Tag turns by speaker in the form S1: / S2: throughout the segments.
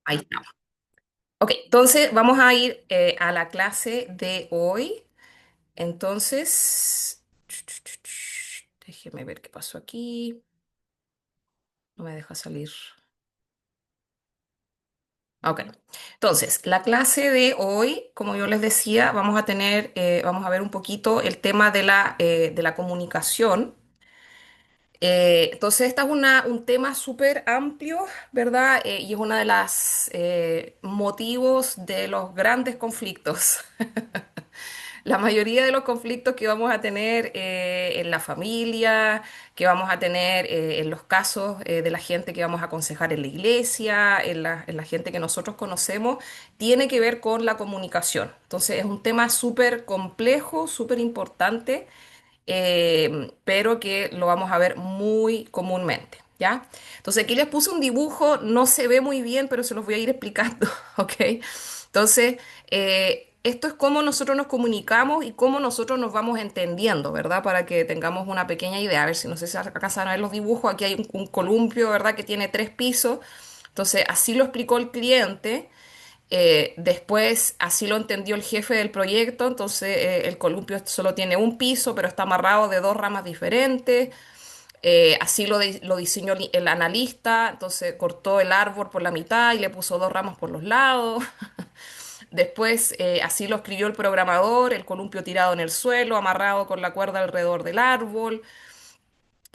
S1: Ahí está. Ok, entonces vamos a ir a la clase de hoy. Entonces, déjeme ver qué pasó aquí. No me deja salir. Ok, entonces, la clase de hoy, como yo les decía, vamos a ver un poquito el tema de la comunicación. Entonces, este es un tema súper amplio, ¿verdad? Y es uno de los motivos de los grandes conflictos. La mayoría de los conflictos que vamos a tener en la familia, que vamos a tener en los casos de la gente que vamos a aconsejar en la iglesia, en la gente que nosotros conocemos, tiene que ver con la comunicación. Entonces es un tema súper complejo, súper importante, pero que lo vamos a ver muy comúnmente, ¿ya? Entonces aquí les puse un dibujo, no se ve muy bien, pero se los voy a ir explicando, ¿ok? Entonces, esto es cómo nosotros nos comunicamos y cómo nosotros nos vamos entendiendo, ¿verdad? Para que tengamos una pequeña idea. A ver si no sé si acá se van a ver los dibujos. Aquí hay un columpio, ¿verdad? Que tiene tres pisos. Entonces, así lo explicó el cliente. Después, así lo entendió el jefe del proyecto. Entonces, el columpio solo tiene un piso, pero está amarrado de dos ramas diferentes. Así lo diseñó el analista. Entonces, cortó el árbol por la mitad y le puso dos ramas por los lados. Después, así lo escribió el programador, el columpio tirado en el suelo, amarrado con la cuerda alrededor del árbol.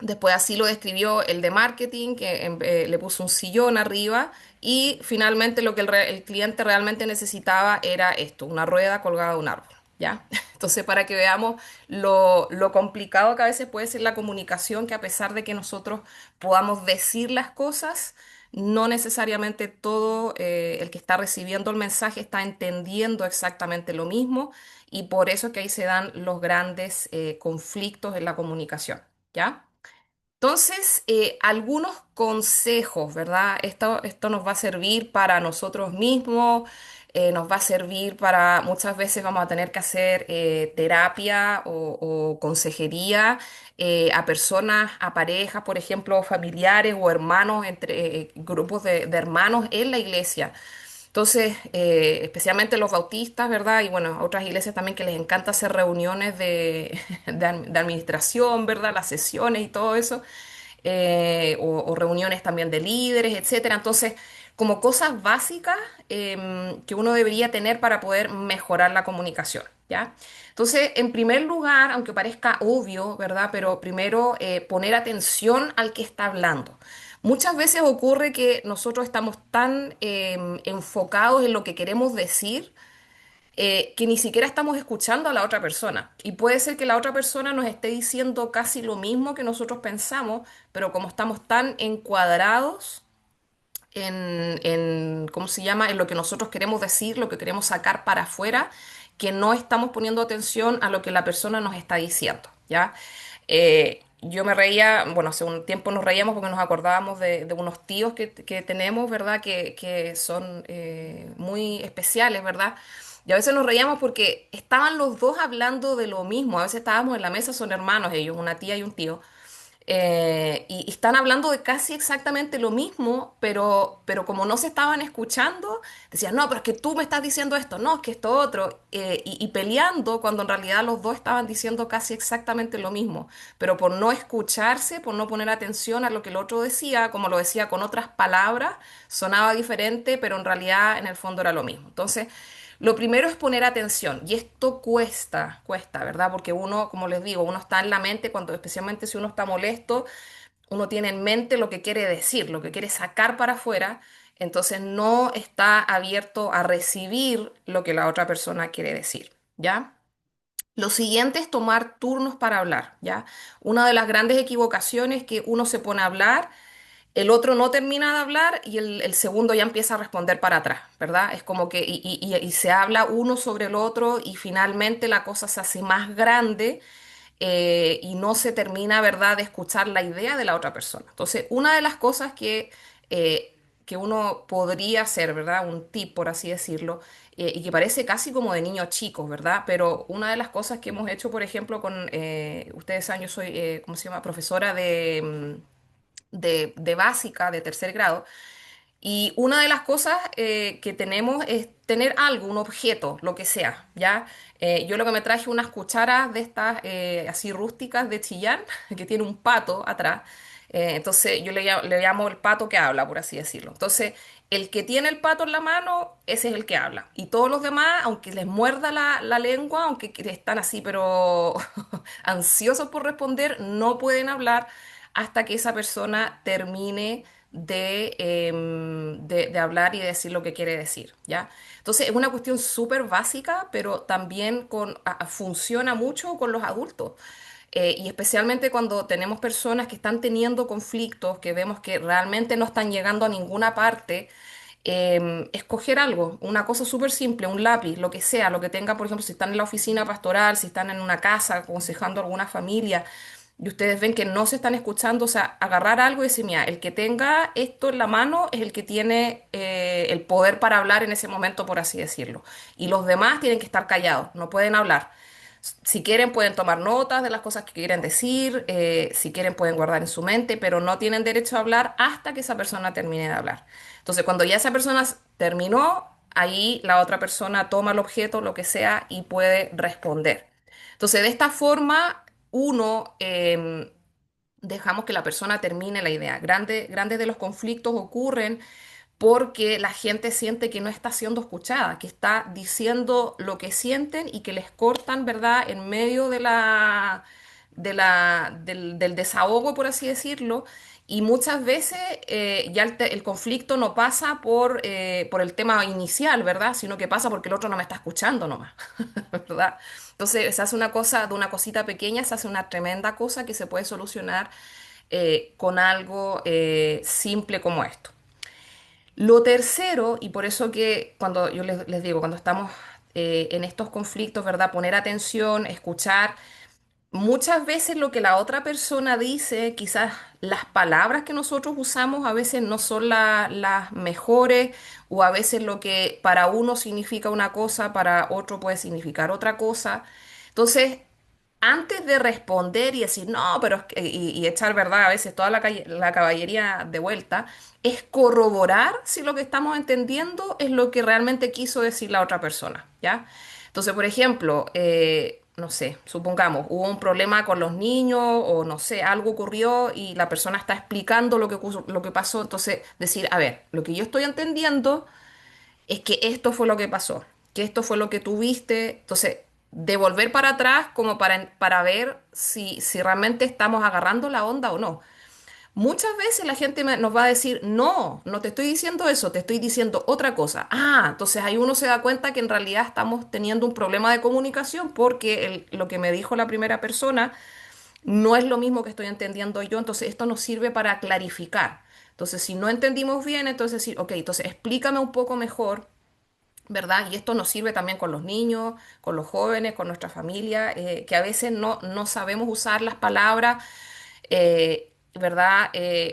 S1: Después, así lo describió el de marketing, que le puso un sillón arriba. Y finalmente, lo que el cliente realmente necesitaba era esto, una rueda colgada de un árbol. ¿Ya? Entonces, para que veamos lo complicado que a veces puede ser la comunicación, que a pesar de que nosotros podamos decir las cosas, no necesariamente todo el que está recibiendo el mensaje está entendiendo exactamente lo mismo y por eso es que ahí se dan los grandes conflictos en la comunicación, ¿ya? Entonces, algunos consejos, ¿verdad? Esto nos va a servir para nosotros mismos, nos va a servir para, muchas veces vamos a tener que hacer terapia o consejería a personas, a parejas, por ejemplo, familiares o hermanos, entre grupos de hermanos en la iglesia. Entonces, especialmente los bautistas, ¿verdad? Y bueno, a otras iglesias también que les encanta hacer reuniones de administración, ¿verdad? Las sesiones y todo eso, o reuniones también de líderes, etcétera. Entonces, como cosas básicas que uno debería tener para poder mejorar la comunicación, ¿ya? Entonces, en primer lugar, aunque parezca obvio, ¿verdad? Pero primero, poner atención al que está hablando. Muchas veces ocurre que nosotros estamos tan enfocados en lo que queremos decir que ni siquiera estamos escuchando a la otra persona. Y puede ser que la otra persona nos esté diciendo casi lo mismo que nosotros pensamos, pero como estamos tan encuadrados ¿cómo se llama?, en lo que nosotros queremos decir, lo que queremos sacar para afuera, que no estamos poniendo atención a lo que la persona nos está diciendo, ¿ya? Yo me reía, bueno, hace un tiempo nos reíamos porque nos acordábamos de unos tíos que tenemos, ¿verdad? Que son muy especiales, ¿verdad? Y a veces nos reíamos porque estaban los dos hablando de lo mismo. A veces estábamos en la mesa, son hermanos ellos, una tía y un tío. Y están hablando de casi exactamente lo mismo, pero como no se estaban escuchando, decían, no, pero es que tú me estás diciendo esto, no, es que esto otro, y peleando cuando en realidad los dos estaban diciendo casi exactamente lo mismo, pero por no escucharse, por no poner atención a lo que el otro decía, como lo decía con otras palabras, sonaba diferente, pero en realidad en el fondo era lo mismo. Entonces, lo primero es poner atención y esto cuesta, ¿verdad? Porque uno, como les digo, uno está en la mente cuando, especialmente si uno está molesto, uno tiene en mente lo que quiere decir, lo que quiere sacar para afuera, entonces no está abierto a recibir lo que la otra persona quiere decir, ¿ya? Lo siguiente es tomar turnos para hablar, ¿ya? Una de las grandes equivocaciones es que uno se pone a hablar, el otro no termina de hablar y el segundo ya empieza a responder para atrás, ¿verdad? Es como que y se habla uno sobre el otro y finalmente la cosa se hace más grande y no se termina, ¿verdad?, de escuchar la idea de la otra persona. Entonces, una de las cosas que uno podría hacer, ¿verdad? Un tip, por así decirlo, y que parece casi como de niños chicos, ¿verdad? Pero una de las cosas que hemos hecho, por ejemplo, con, ustedes saben, yo soy, ¿cómo se llama?, profesora de básica, de tercer grado, Y una de las cosas que tenemos es tener algo, un objeto, lo que sea, ¿ya? Yo lo que me traje unas cucharas de estas así rústicas de Chillán, que tiene un pato atrás. Entonces yo le llamo el pato que habla, por así decirlo. Entonces, el que tiene el pato en la mano, ese es el que habla. Y todos los demás, aunque les muerda la lengua, aunque están así, pero ansiosos por responder, no pueden hablar hasta que esa persona termine de hablar y de decir lo que quiere decir, ¿ya? Entonces es una cuestión súper básica, pero también funciona mucho con los adultos. Y especialmente cuando tenemos personas que están teniendo conflictos, que vemos que realmente no están llegando a ninguna parte, escoger algo, una cosa súper simple, un lápiz, lo que sea, lo que tenga, por ejemplo, si están en la oficina pastoral, si están en una casa aconsejando a alguna familia y ustedes ven que no se están escuchando, o sea, agarrar algo y decir, mira, el que tenga esto en la mano es el que tiene el poder para hablar en ese momento, por así decirlo. Y los demás tienen que estar callados, no pueden hablar. Si quieren pueden tomar notas de las cosas que quieren decir, si quieren pueden guardar en su mente, pero no tienen derecho a hablar hasta que esa persona termine de hablar. Entonces, cuando ya esa persona terminó, ahí la otra persona toma el objeto, lo que sea, y puede responder. Entonces, de esta forma, uno, dejamos que la persona termine la idea. Grandes de los conflictos ocurren porque la gente siente que no está siendo escuchada, que está diciendo lo que sienten y que les cortan, ¿verdad?, en medio del desahogo, por así decirlo. Y muchas veces ya el conflicto no pasa por el tema inicial, ¿verdad? Sino que pasa porque el otro no me está escuchando nomás, ¿verdad? Entonces se hace una cosa, de una cosita pequeña, se hace una tremenda cosa que se puede solucionar con algo simple como esto. Lo tercero, y por eso que cuando yo les digo, cuando estamos en estos conflictos, ¿verdad? Poner atención, escuchar. Muchas veces lo que la otra persona dice, quizás las palabras que nosotros usamos a veces no son las mejores o a veces lo que para uno significa una cosa, para otro puede significar otra cosa. Entonces, antes de responder y decir, no, pero y echar verdad a veces toda la caballería de vuelta, es corroborar si lo que estamos entendiendo es lo que realmente quiso decir la otra persona, ¿ya? Entonces, por ejemplo, no sé, supongamos, hubo un problema con los niños o no sé, algo ocurrió y la persona está explicando lo que pasó, entonces decir, a ver, lo que yo estoy entendiendo es que esto fue lo que pasó, que esto fue lo que tuviste. Entonces, devolver para atrás como para ver si realmente estamos agarrando la onda o no. Muchas veces la gente nos va a decir, no, no te estoy diciendo eso, te estoy diciendo otra cosa. Ah, entonces ahí uno se da cuenta que en realidad estamos teniendo un problema de comunicación porque lo que me dijo la primera persona no es lo mismo que estoy entendiendo yo, entonces esto nos sirve para clarificar. Entonces, si no entendimos bien, entonces decir, ok, entonces explícame un poco mejor, ¿verdad? Y esto nos sirve también con los niños, con los jóvenes, con nuestra familia, que a veces no sabemos usar las palabras, ¿verdad?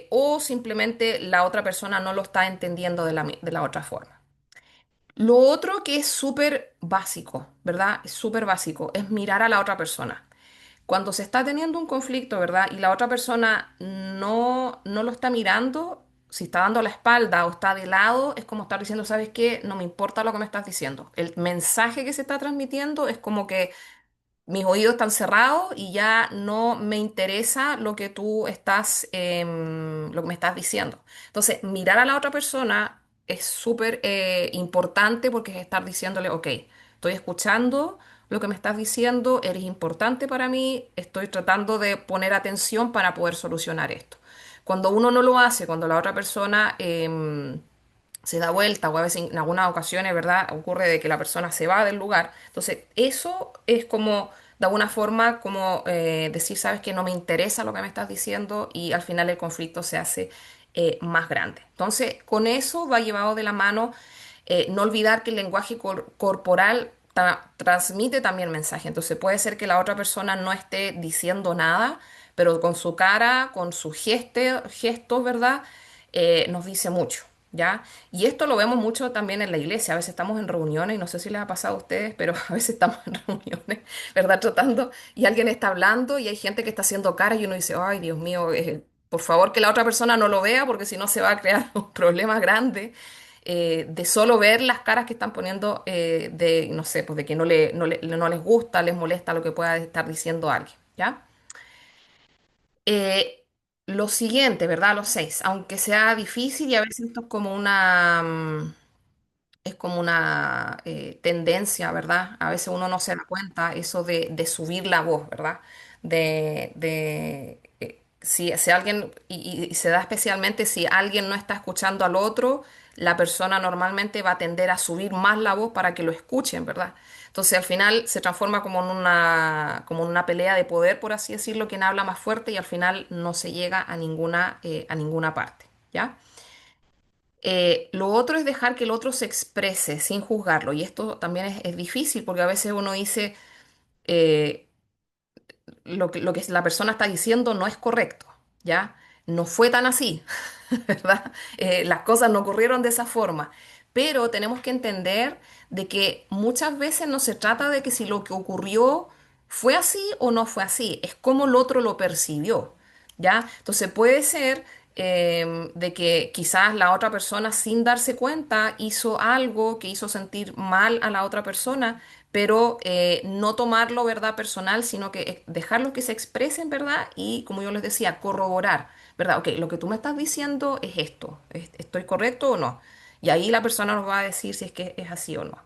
S1: O simplemente la otra persona no lo está entendiendo de la otra forma. Lo otro que es súper básico, ¿verdad? Es súper básico, es mirar a la otra persona. Cuando se está teniendo un conflicto, ¿verdad? Y la otra persona no lo está mirando, si está dando la espalda o está de lado, es como estar diciendo, ¿sabes qué? No me importa lo que me estás diciendo. El mensaje que se está transmitiendo es como que mis oídos están cerrados y ya no me interesa lo que tú estás, lo que me estás diciendo. Entonces, mirar a la otra persona es súper importante porque es estar diciéndole, ok, estoy escuchando lo que me estás diciendo, eres importante para mí, estoy tratando de poner atención para poder solucionar esto. Cuando uno no lo hace, cuando la otra persona se da vuelta o a veces en algunas ocasiones, ¿verdad? Ocurre de que la persona se va del lugar. Entonces, eso es como, de alguna forma, como decir, sabes que no me interesa lo que me estás diciendo y al final el conflicto se hace más grande. Entonces, con eso va llevado de la mano no olvidar que el lenguaje corporal transmite también mensaje. Entonces, puede ser que la otra persona no esté diciendo nada, pero con su cara, con sus gestos, ¿verdad? Nos dice mucho. ¿Ya? Y esto lo vemos mucho también en la iglesia. A veces estamos en reuniones, y no sé si les ha pasado a ustedes, pero a veces estamos en reuniones, ¿verdad? Tratando, y alguien está hablando y hay gente que está haciendo cara y uno dice, ay, Dios mío, Por favor, que la otra persona no lo vea porque si no se va a crear un problema grande de solo ver las caras que están poniendo de, no sé, pues de que no les gusta, les molesta lo que pueda estar diciendo alguien, ¿ya? Eh, lo siguiente, ¿verdad? Los seis, aunque sea difícil y a veces esto es como es como una tendencia, ¿verdad? A veces uno no se da cuenta eso de subir la voz, ¿verdad? Si alguien, y se da especialmente si alguien no está escuchando al otro, la persona normalmente va a tender a subir más la voz para que lo escuchen, ¿verdad? Entonces al final se transforma como en una pelea de poder, por así decirlo, quien habla más fuerte y al final no se llega a ninguna parte, ¿ya? Lo otro es dejar que el otro se exprese sin juzgarlo. Y esto también es difícil porque a veces uno dice eh, lo que la persona está diciendo no es correcto, ¿ya? No fue tan así, ¿verdad? Las cosas no ocurrieron de esa forma. Pero tenemos que entender de que muchas veces no se trata de que si lo que ocurrió fue así o no fue así, es cómo el otro lo percibió, ¿ya? Entonces puede ser de que quizás la otra persona sin darse cuenta hizo algo que hizo sentir mal a la otra persona, pero no tomarlo, ¿verdad? Personal, sino que dejarlo que se expresen, ¿verdad? Y como yo les decía, corroborar, ¿verdad? Ok, lo que tú me estás diciendo es esto, ¿estoy correcto o no? Y ahí la persona nos va a decir si es que es así o no.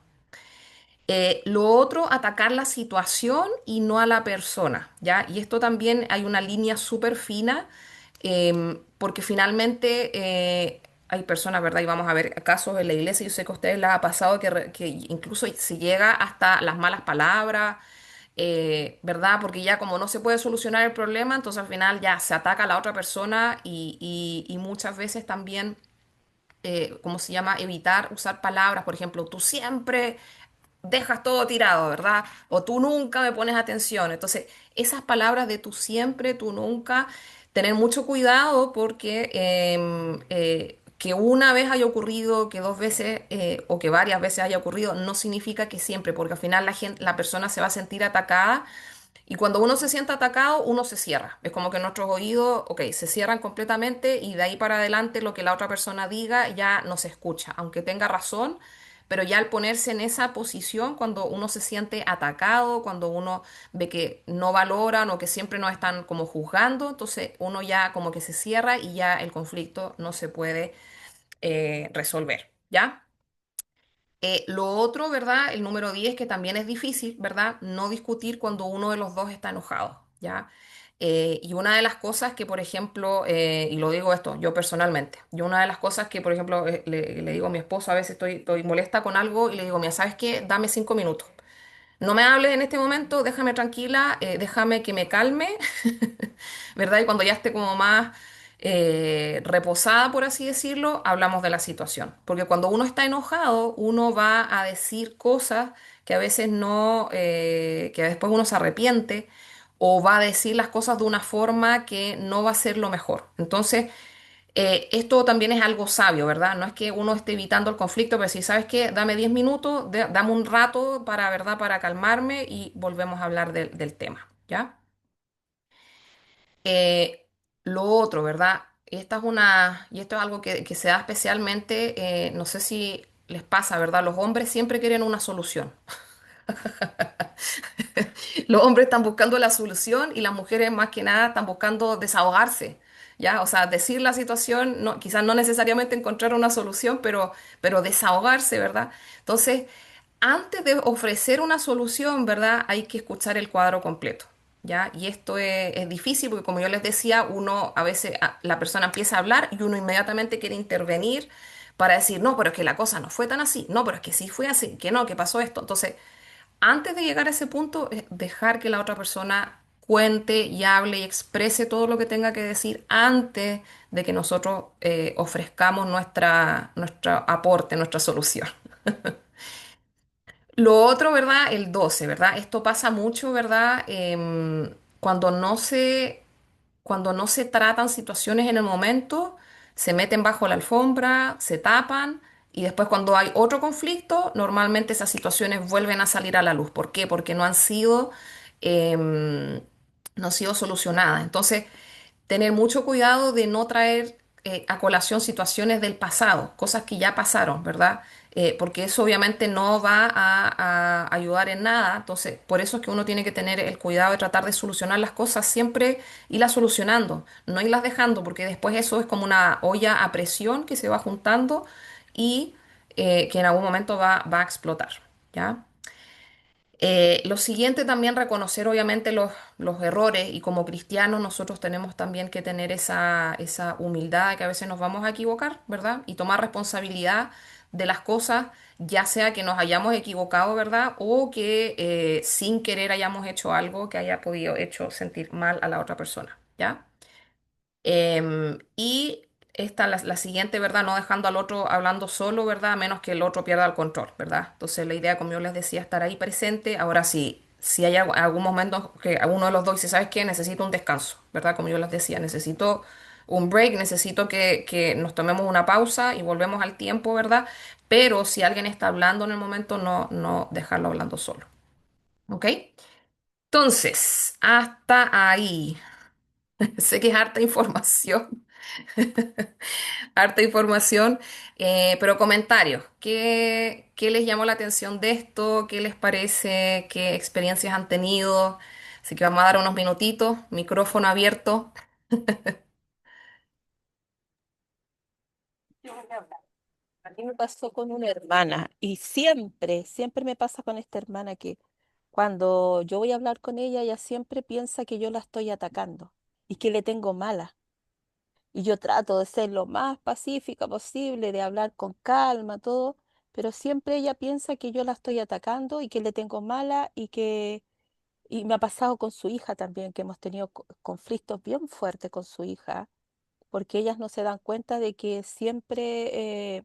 S1: Lo otro, atacar la situación y no a la persona, ¿ya? Y esto también hay una línea súper fina, porque finalmente hay personas, ¿verdad? Y vamos a ver casos en la iglesia, yo sé que a ustedes les ha pasado que incluso se llega hasta las malas palabras, ¿verdad? Porque ya como no se puede solucionar el problema, entonces al final ya se ataca a la otra persona y muchas veces también... ¿cómo se llama? Evitar usar palabras, por ejemplo, tú siempre dejas todo tirado, ¿verdad? O tú nunca me pones atención. Entonces, esas palabras de tú siempre, tú nunca, tener mucho cuidado porque que una vez haya ocurrido, que dos veces o que varias veces haya ocurrido, no significa que siempre, porque al final la persona se va a sentir atacada y cuando uno se siente atacado, uno se cierra. Es como que nuestros oídos, ok, se cierran completamente y de ahí para adelante lo que la otra persona diga ya no se escucha, aunque tenga razón, pero ya al ponerse en esa posición, cuando uno se siente atacado, cuando uno ve que no valoran o que siempre nos están como juzgando, entonces uno ya como que se cierra y ya el conflicto no se puede resolver, ¿ya? Lo otro, ¿verdad? El número 10 que también es difícil, ¿verdad? No discutir cuando uno de los dos está enojado, ¿ya? Y una de las cosas que, por ejemplo, y lo digo esto, yo personalmente, yo una de las cosas que, por ejemplo, le digo a mi esposo, a veces estoy molesta con algo y le digo, mira, ¿sabes qué? Dame 5 minutos. No me hables en este momento, déjame tranquila, déjame que me calme, ¿verdad? Y cuando ya esté como más reposada, por así decirlo, hablamos de la situación. Porque cuando uno está enojado, uno va a decir cosas que a veces no, que después uno se arrepiente o va a decir las cosas de una forma que no va a ser lo mejor. Entonces, esto también es algo sabio, ¿verdad? No es que uno esté evitando el conflicto, pero si sabes qué, dame 10 minutos, dame un rato para, ¿verdad? Para calmarme y volvemos a hablar del tema, ¿ya? Eh, lo otro, ¿verdad? Y esto es algo que se da especialmente, no sé si les pasa, ¿verdad? Los hombres siempre quieren una solución. Los hombres están buscando la solución y las mujeres más que nada están buscando desahogarse, ¿ya? O sea, decir la situación, no, quizás no necesariamente encontrar una solución, pero desahogarse, ¿verdad? Entonces, antes de ofrecer una solución, ¿verdad? Hay que escuchar el cuadro completo, ¿ya? Y esto es difícil porque, como yo les decía, uno a veces, la persona empieza a hablar y uno inmediatamente quiere intervenir para decir, no, pero es que la cosa no fue tan así, no, pero es que sí fue así, que no, que pasó esto. Entonces, antes de llegar a ese punto, es dejar que la otra persona cuente y hable y exprese todo lo que tenga que decir antes de que nosotros ofrezcamos nuestro aporte, nuestra solución. Lo otro, ¿verdad? El 12, ¿verdad? Esto pasa mucho, ¿verdad? Cuando no se tratan situaciones en el momento, se meten bajo la alfombra, se tapan y después cuando hay otro conflicto, normalmente esas situaciones vuelven a salir a la luz. ¿Por qué? Porque em, no han sido solucionadas. Entonces, tener mucho cuidado de no traer a colación situaciones del pasado, cosas que ya pasaron, ¿verdad? Porque eso obviamente no va a ayudar en nada. Entonces, por eso es que uno tiene que tener el cuidado de tratar de solucionar las cosas siempre, irlas solucionando, no irlas dejando, porque después eso es como una olla a presión que se va juntando y que en algún momento va a explotar, ¿ya? Lo siguiente también reconocer obviamente los errores y como cristianos nosotros tenemos también que tener esa humildad de que a veces nos vamos a equivocar, ¿verdad? Y tomar responsabilidad de las cosas, ya sea que nos hayamos equivocado, ¿verdad? O que sin querer hayamos hecho algo que haya podido hecho sentir mal a la otra persona, ¿ya? Y esta, la siguiente, ¿verdad? No dejando al otro hablando solo, ¿verdad? A menos que el otro pierda el control, ¿verdad? Entonces la idea, como yo les decía, estar ahí presente. Ahora sí, si hay algún momento que alguno de los dos dice, ¿sabes qué? Necesito un descanso, ¿verdad? Como yo les decía, necesito un break, necesito que nos tomemos una pausa y volvemos al tiempo, ¿verdad? Pero si alguien está hablando en el momento, no dejarlo hablando solo, ¿ok? Entonces, hasta ahí. Sé que es harta información. Harta información, pero comentarios. ¿Qué les llamó la atención de esto? ¿Qué les parece? ¿Qué experiencias han tenido? Así que vamos a dar unos minutitos, micrófono abierto.
S2: Yo voy a hablar. A mí me pasó con una hermana y siempre me pasa con esta hermana que cuando yo voy a hablar con ella, ella siempre piensa que yo la estoy atacando y que le tengo mala. Y yo trato de ser lo más pacífica posible, de hablar con calma, todo, pero siempre ella piensa que yo la estoy atacando y que le tengo mala y me ha pasado con su hija también, que hemos tenido conflictos bien fuertes con su hija, porque ellas no se dan cuenta de que siempre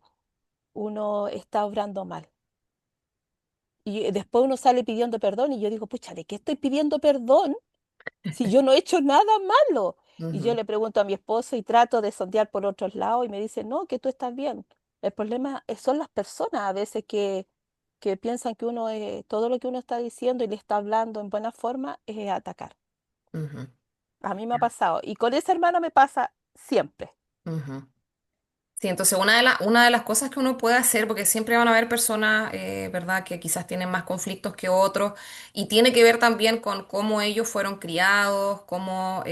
S2: uno está obrando mal. Y después uno sale pidiendo perdón y yo digo, pucha, ¿de qué estoy pidiendo perdón si yo no he hecho nada malo? Y yo
S1: Ujú,
S2: le pregunto a mi esposo y trato de sondear por otros lados y me dice, no, que tú estás bien. El problema son las personas a veces que piensan que uno, todo lo que uno está diciendo y le está hablando en buena forma es atacar.
S1: ujú,
S2: A mí me ha pasado y con esa hermana me pasa siempre.
S1: ujú. Sí, entonces una de las cosas que uno puede hacer, porque siempre van a haber personas, ¿verdad?, que quizás tienen más conflictos que otros, y tiene que ver también con cómo ellos fueron criados, cómo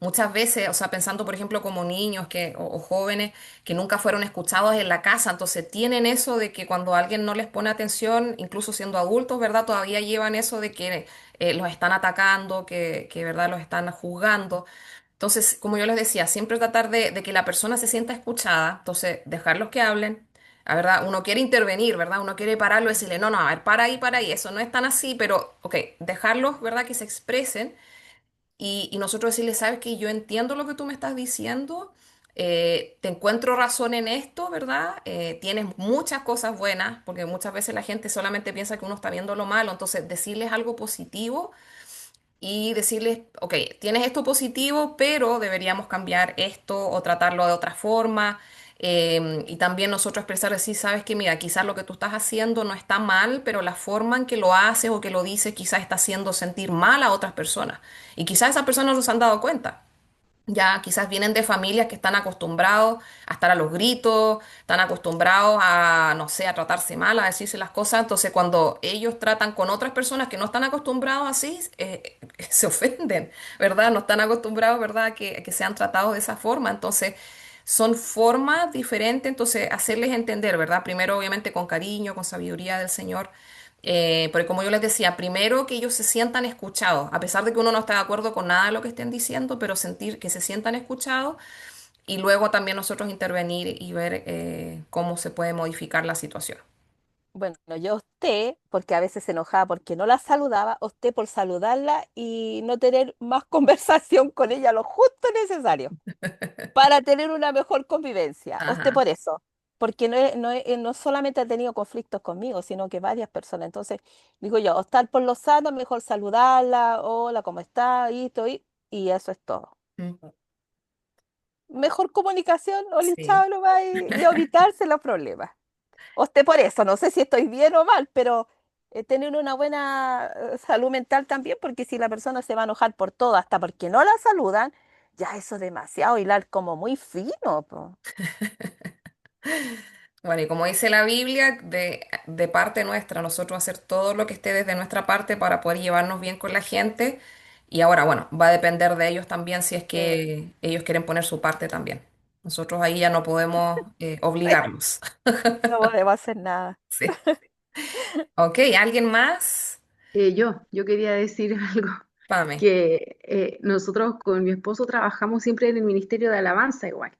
S1: muchas veces, o sea, pensando por ejemplo como niños o jóvenes que nunca fueron escuchados en la casa, entonces tienen eso de que cuando alguien no les pone atención, incluso siendo adultos, ¿verdad?, todavía llevan eso de que los están atacando, ¿verdad?, los están juzgando. Entonces, como yo les decía, siempre tratar de que la persona se sienta escuchada, entonces dejarlos que hablen, la verdad, uno quiere intervenir, ¿verdad? Uno quiere pararlo y decirle, no, no, a ver, para ahí, eso no es tan así, pero, ok, dejarlos, ¿verdad? Que se expresen y nosotros decirle, sabes que yo entiendo lo que tú me estás diciendo, te encuentro razón en esto, ¿verdad? Tienes muchas cosas buenas, porque muchas veces la gente solamente piensa que uno está viendo lo malo, entonces decirles algo positivo y decirles, ok, tienes esto positivo, pero deberíamos cambiar esto o tratarlo de otra forma. Y también nosotros expresar, decir, sabes que mira, quizás lo que tú estás haciendo no está mal, pero la forma en que lo haces o que lo dices quizás está haciendo sentir mal a otras personas. Y quizás esas personas no se han dado cuenta. Ya quizás vienen de familias que están acostumbrados a estar a los gritos, están acostumbrados a, no sé, a tratarse mal, a decirse las cosas. Entonces, cuando ellos tratan con otras personas que no están acostumbrados así, se ofenden, ¿verdad? No están acostumbrados, ¿verdad?, a que sean tratados de esa forma. Entonces, son formas diferentes. Entonces, hacerles entender, ¿verdad? Primero, obviamente, con cariño, con sabiduría del Señor. Porque como yo les decía, primero que ellos se sientan escuchados, a pesar de que uno no está de acuerdo con nada de lo que estén diciendo, pero sentir que se sientan escuchados y luego también nosotros intervenir y ver cómo se puede modificar la situación.
S2: Bueno, yo opté, porque a veces se enojaba porque no la saludaba, opté por saludarla y no tener más conversación con ella, lo justo necesario, para tener una mejor convivencia. Opté
S1: Ajá.
S2: por eso, porque no solamente ha tenido conflictos conmigo, sino que varias personas. Entonces, digo yo, optar por lo sano, mejor saludarla, hola, ¿cómo está? Y estoy, y eso es todo.
S1: Mm.
S2: Mejor comunicación, oli,
S1: Sí.
S2: chao, nomás, y evitarse los problemas. Opté por eso, no sé si estoy bien o mal, pero tener una buena salud mental también, porque si la persona se va a enojar por todo, hasta porque no la saludan, ya eso es demasiado, hilar como muy fino, po.
S1: Bueno, y como dice la Biblia, de parte nuestra, nosotros hacer todo lo que esté desde nuestra parte para poder llevarnos bien con la gente. Y ahora, bueno, va a depender de ellos también si es
S2: Eh,
S1: que ellos quieren poner su parte también. Nosotros ahí ya no podemos obligarlos.
S2: no podemos hacer nada.
S1: Sí. Ok, ¿alguien más?
S3: Yo quería decir algo,
S1: Pame.
S3: que nosotros con mi esposo trabajamos siempre en el Ministerio de Alabanza igual.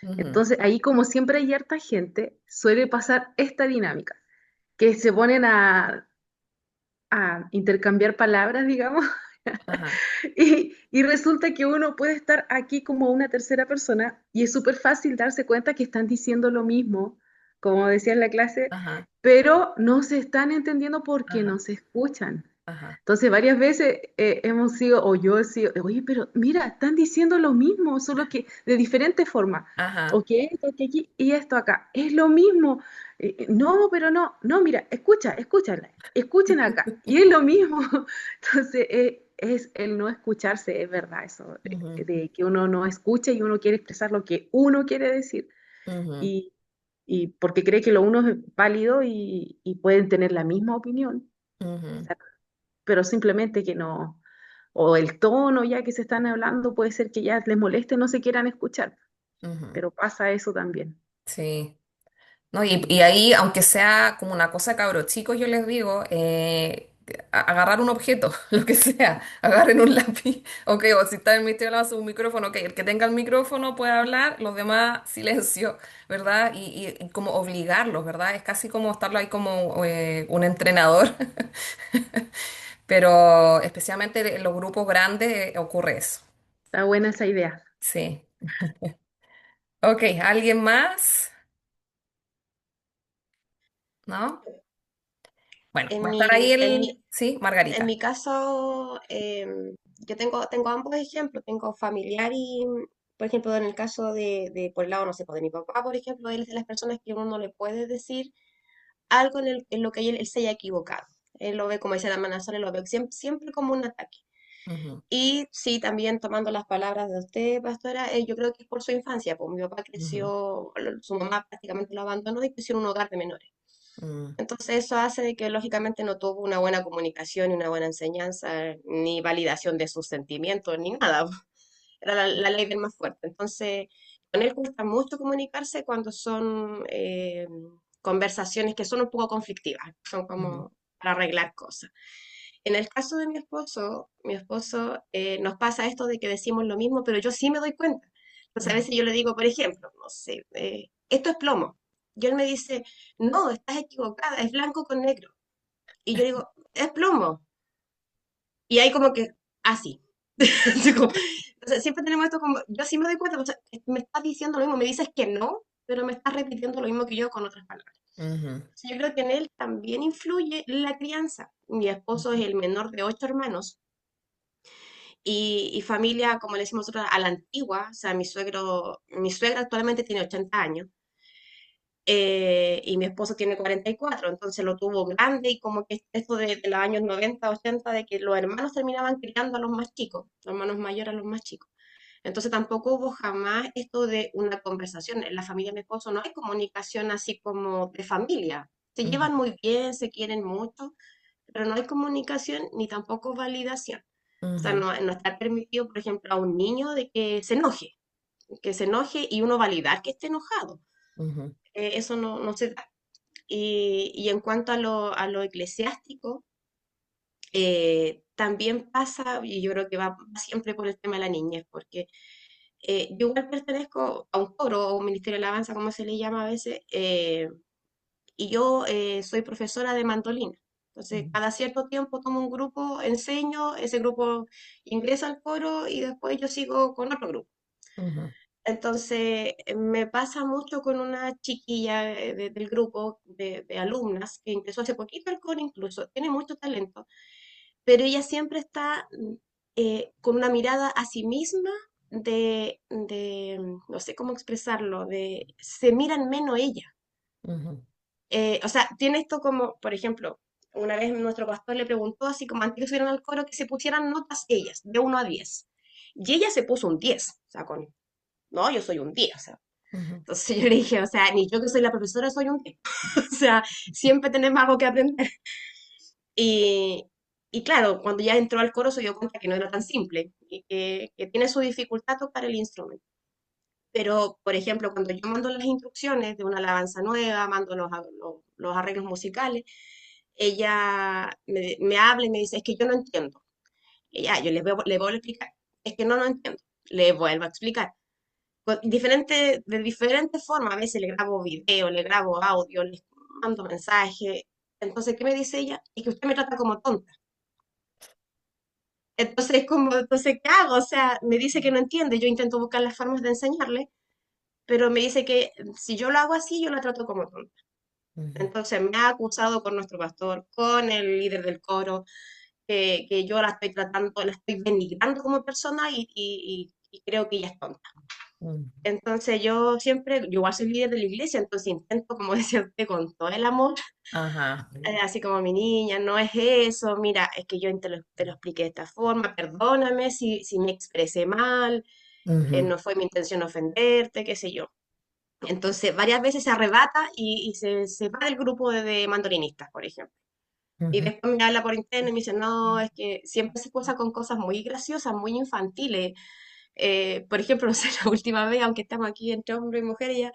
S1: Ujú,
S3: Entonces, ahí como siempre hay harta gente, suele pasar esta dinámica, que se ponen a intercambiar palabras, digamos,
S1: ajá,
S3: y resulta que uno puede estar aquí como una tercera persona y es súper fácil darse cuenta que están diciendo lo mismo, como decía en la clase,
S1: ajá,
S3: pero no se están entendiendo porque
S1: ajá,
S3: no se escuchan.
S1: ajá,
S3: Entonces, varias veces hemos sido, o yo he sido, oye, pero mira, están diciendo lo mismo, solo que de diferente forma.
S1: ajá,
S3: O que esto, que aquí y esto acá. Es lo mismo. No, pero no, no, mira, escúchala, escuchen acá. Y es lo mismo. Entonces, es el no escucharse, es verdad, eso,
S1: ujú,
S3: de que uno no escucha y uno quiere expresar lo que uno quiere decir.
S1: ujú,
S3: Y, y porque cree que lo uno es válido y pueden tener la misma opinión,
S1: ujú,
S3: pero simplemente que no, o el tono ya que se están hablando puede ser que ya les moleste, no se quieran escuchar,
S1: ujú.
S3: pero pasa eso también.
S1: Sí. No, y ahí, aunque sea como una cosa cabro chicos, yo les digo, agarrar un objeto, lo que sea, agarren un lápiz, ok, o si está en el ministerio de un micrófono, ok, el que tenga el micrófono puede hablar, los demás silencio, ¿verdad? Y como obligarlos, ¿verdad? Es casi como estarlo ahí como un entrenador, pero especialmente en los grupos grandes ocurre eso.
S3: Está buena esa idea.
S1: Sí. Ok, ¿alguien más? ¿No? Bueno, va a estar ahí
S4: En
S1: el...
S4: mi,
S1: Sí,
S4: en
S1: Margarita.
S4: mi caso, yo tengo ambos ejemplos. Tengo familiar y, por ejemplo, en el caso por el lado, no sé, pues, de mi papá, por ejemplo, él es de las personas que uno no le puede decir algo en lo que él se haya equivocado. Él lo ve, como dice la amenaza, él lo ve siempre como un ataque.
S1: Ujú,
S4: Y sí, también tomando las palabras de usted, pastora, yo creo que es por su infancia, pues mi papá
S1: ujú,
S4: creció, su mamá prácticamente lo abandonó y creció en un hogar de menores.
S1: mm,
S4: Entonces eso hace de que lógicamente no tuvo una buena comunicación y una buena enseñanza, ni validación de sus sentimientos, ni nada. Era la ley del más fuerte. Entonces, con él cuesta mucho comunicarse cuando son conversaciones que son un poco conflictivas, son
S1: ujú,
S4: como para arreglar cosas. En el caso de mi esposo nos pasa esto de que decimos lo mismo, pero yo sí me doy cuenta. Entonces a
S1: ujú,
S4: veces yo le digo, por ejemplo, no sé, esto es plomo. Y él me dice, no, estás equivocada, es blanco con negro. Y yo digo, es plomo. Y ahí como que, así. Así como, o sea, siempre tenemos esto como, yo sí me doy cuenta, o sea, me estás diciendo lo mismo, me dices que no, pero me estás repitiendo lo mismo que yo con otras palabras.
S1: ujú,
S4: Yo creo que en él también influye la crianza. Mi esposo es el menor de 8 hermanos y familia, como le decimos nosotros, a la antigua, o sea, mi suegra actualmente tiene 80 años y mi esposo tiene 44, entonces lo tuvo grande y como que esto de los años 90 80 de que los hermanos terminaban criando a los más chicos, los hermanos mayores a los más chicos. Entonces tampoco hubo jamás esto de una conversación. En la familia de mi esposo no hay comunicación así como de familia. Se
S1: ujú,
S4: llevan muy bien, se quieren mucho, pero no hay comunicación ni tampoco validación. O sea,
S1: ujú,
S4: no está permitido, por ejemplo, a un niño de que se enoje y uno validar que esté enojado.
S1: ujú,
S4: Eso no se da. Y en cuanto a lo eclesiástico, también pasa, y yo creo que va siempre por el tema de la niñez, porque yo igual pertenezco a un coro o un ministerio de alabanza, como se le llama a veces, y yo soy profesora de mandolina. Entonces, cada cierto tiempo tomo un grupo, enseño, ese grupo ingresa al coro y después yo sigo con otro grupo.
S1: ujú,
S4: Entonces, me pasa mucho con una chiquilla del grupo de alumnas que ingresó hace poquito al coro, incluso, tiene mucho talento, pero ella siempre está con una mirada a sí misma no sé cómo expresarlo, se miran menos ella.
S1: ujú,
S4: O sea, tiene esto como, por ejemplo, una vez nuestro pastor le preguntó, así como antes que subieran al coro, que se pusieran notas ellas, de 1 a 10. Y ella se puso un 10, o sea, no, yo soy un 10, o sea.
S1: Ujú,
S4: Entonces yo le dije, o sea, ni yo que soy la profesora soy un 10. O sea, siempre tenemos algo que aprender. Y, y claro, cuando ya entró al coro se dio cuenta que no era tan simple y que tiene su dificultad tocar el instrumento. Pero, por ejemplo, cuando yo mando las instrucciones de una alabanza nueva, mando los arreglos musicales, ella me habla y me dice, es que yo no entiendo. Y ya, le vuelvo a explicar, es que no entiendo. Le vuelvo a explicar. De diferentes formas, a veces le grabo video, le grabo audio, le mando mensajes. Entonces, ¿qué me dice ella? Es que usted me trata como tonta. Entonces, entonces, ¿qué hago? O sea, me dice que no entiende, yo intento buscar las formas de enseñarle, pero me dice que si yo lo hago así, yo la trato como tonta.
S1: ujú,
S4: Entonces me ha acusado con nuestro pastor, con el líder del coro, que yo la estoy tratando, la estoy denigrando como persona y creo que ella es tonta.
S1: ujú.
S4: Entonces yo igual soy líder de la iglesia, entonces intento, como decía usted, con todo el amor,
S1: Ajá.
S4: así como mi niña, no es eso, mira, es que yo te lo expliqué de esta forma, perdóname si me expresé mal,
S1: Ujú,
S4: no fue mi intención ofenderte, qué sé yo. Entonces, varias veces se arrebata y se va del grupo de mandolinistas, por ejemplo. Y
S1: ujú,
S4: después me habla por interno y me dice, no, es que siempre se posa con cosas muy graciosas, muy infantiles. Por ejemplo, no sé, la última vez, aunque estamos aquí entre hombre y mujer, ella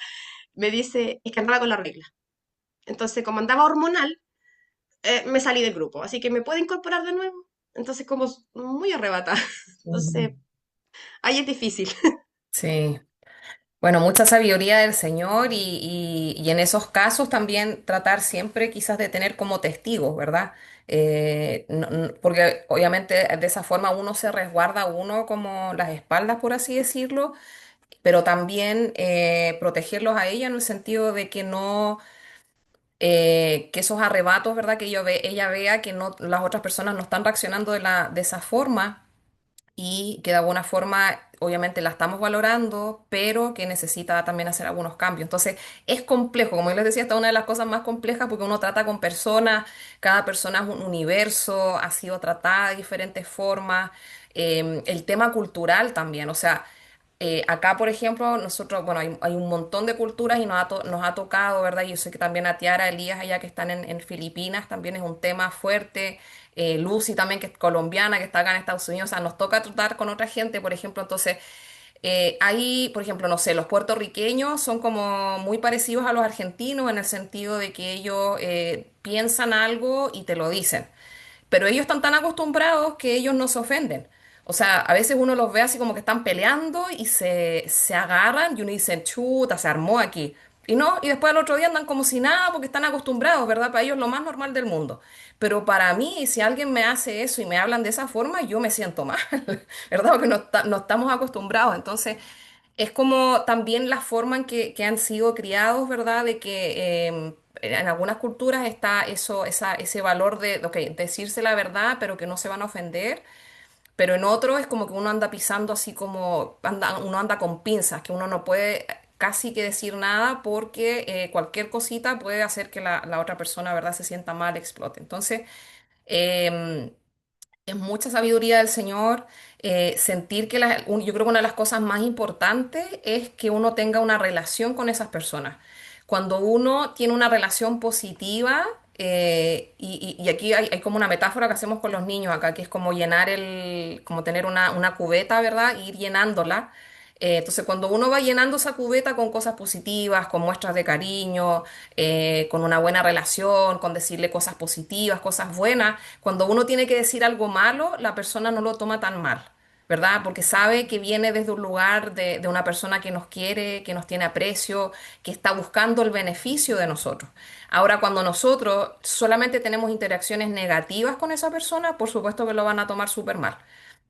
S4: me dice, es que andaba con la regla. Entonces, como andaba hormonal, me salí del grupo, así que me puede incorporar de nuevo. Entonces, como muy arrebatada.
S1: ujú.
S4: Entonces, ahí es difícil.
S1: Sí. Bueno, mucha sabiduría del Señor y en esos casos también tratar siempre quizás de tener como testigos, ¿verdad? Porque obviamente de esa forma uno se resguarda uno como las espaldas, por así decirlo, pero también protegerlos a ella en el sentido de que no, que esos arrebatos, ¿verdad? Que ella vea que no, las otras personas no están reaccionando de esa forma y que de alguna forma obviamente la estamos valorando, pero que necesita también hacer algunos cambios. Entonces es complejo, como yo les decía, esta es una de las cosas más complejas porque uno trata con personas, cada persona es un universo, ha sido tratada de diferentes formas, el tema cultural también, o sea... acá, por ejemplo, nosotros, bueno, hay un montón de culturas y nos ha tocado, ¿verdad? Yo sé que también a Tiara, Elías, allá que están en Filipinas, también es un tema fuerte. Lucy también, que es colombiana, que está acá en Estados Unidos, o sea, nos toca tratar con otra gente, por ejemplo, entonces, ahí, por ejemplo, no sé, los puertorriqueños son como muy parecidos a los argentinos en el sentido de que ellos piensan algo y te lo dicen. Pero ellos están tan acostumbrados que ellos no se ofenden. O sea, a veces uno los ve así como que están peleando y se agarran y uno dice, chuta, se armó aquí. Y no, y después al otro día andan como si nada porque están acostumbrados, ¿verdad? Para ellos es lo más normal del mundo. Pero para mí, si alguien me hace eso y me hablan de esa forma, yo me siento mal, ¿verdad? Porque no estamos acostumbrados. Entonces, es como también la forma en que han sido criados, ¿verdad? De que en algunas culturas está ese valor de, ok, decirse la verdad, pero que no se van a ofender. Pero en otros es como que uno anda pisando así como, uno anda con pinzas, que uno no puede casi que decir nada porque cualquier cosita puede hacer que la otra persona, ¿verdad?, se sienta mal, explote. Entonces, em, es mucha sabiduría del Señor, sentir que yo creo que una de las cosas más importantes es que uno tenga una relación con esas personas. Cuando uno tiene una relación positiva, y aquí hay como una metáfora que hacemos con los niños acá, que es como como tener una cubeta, ¿verdad? E ir llenándola. Entonces, cuando uno va llenando esa cubeta con cosas positivas, con muestras de cariño, con una buena relación, con decirle cosas positivas, cosas buenas, cuando uno tiene que decir algo malo, la persona no lo toma tan mal, ¿verdad? Porque sabe que viene desde un lugar de una persona que nos quiere, que nos tiene aprecio, que está buscando el beneficio de nosotros. Ahora, cuando nosotros solamente tenemos interacciones negativas con esa persona, por supuesto que lo van a tomar súper mal.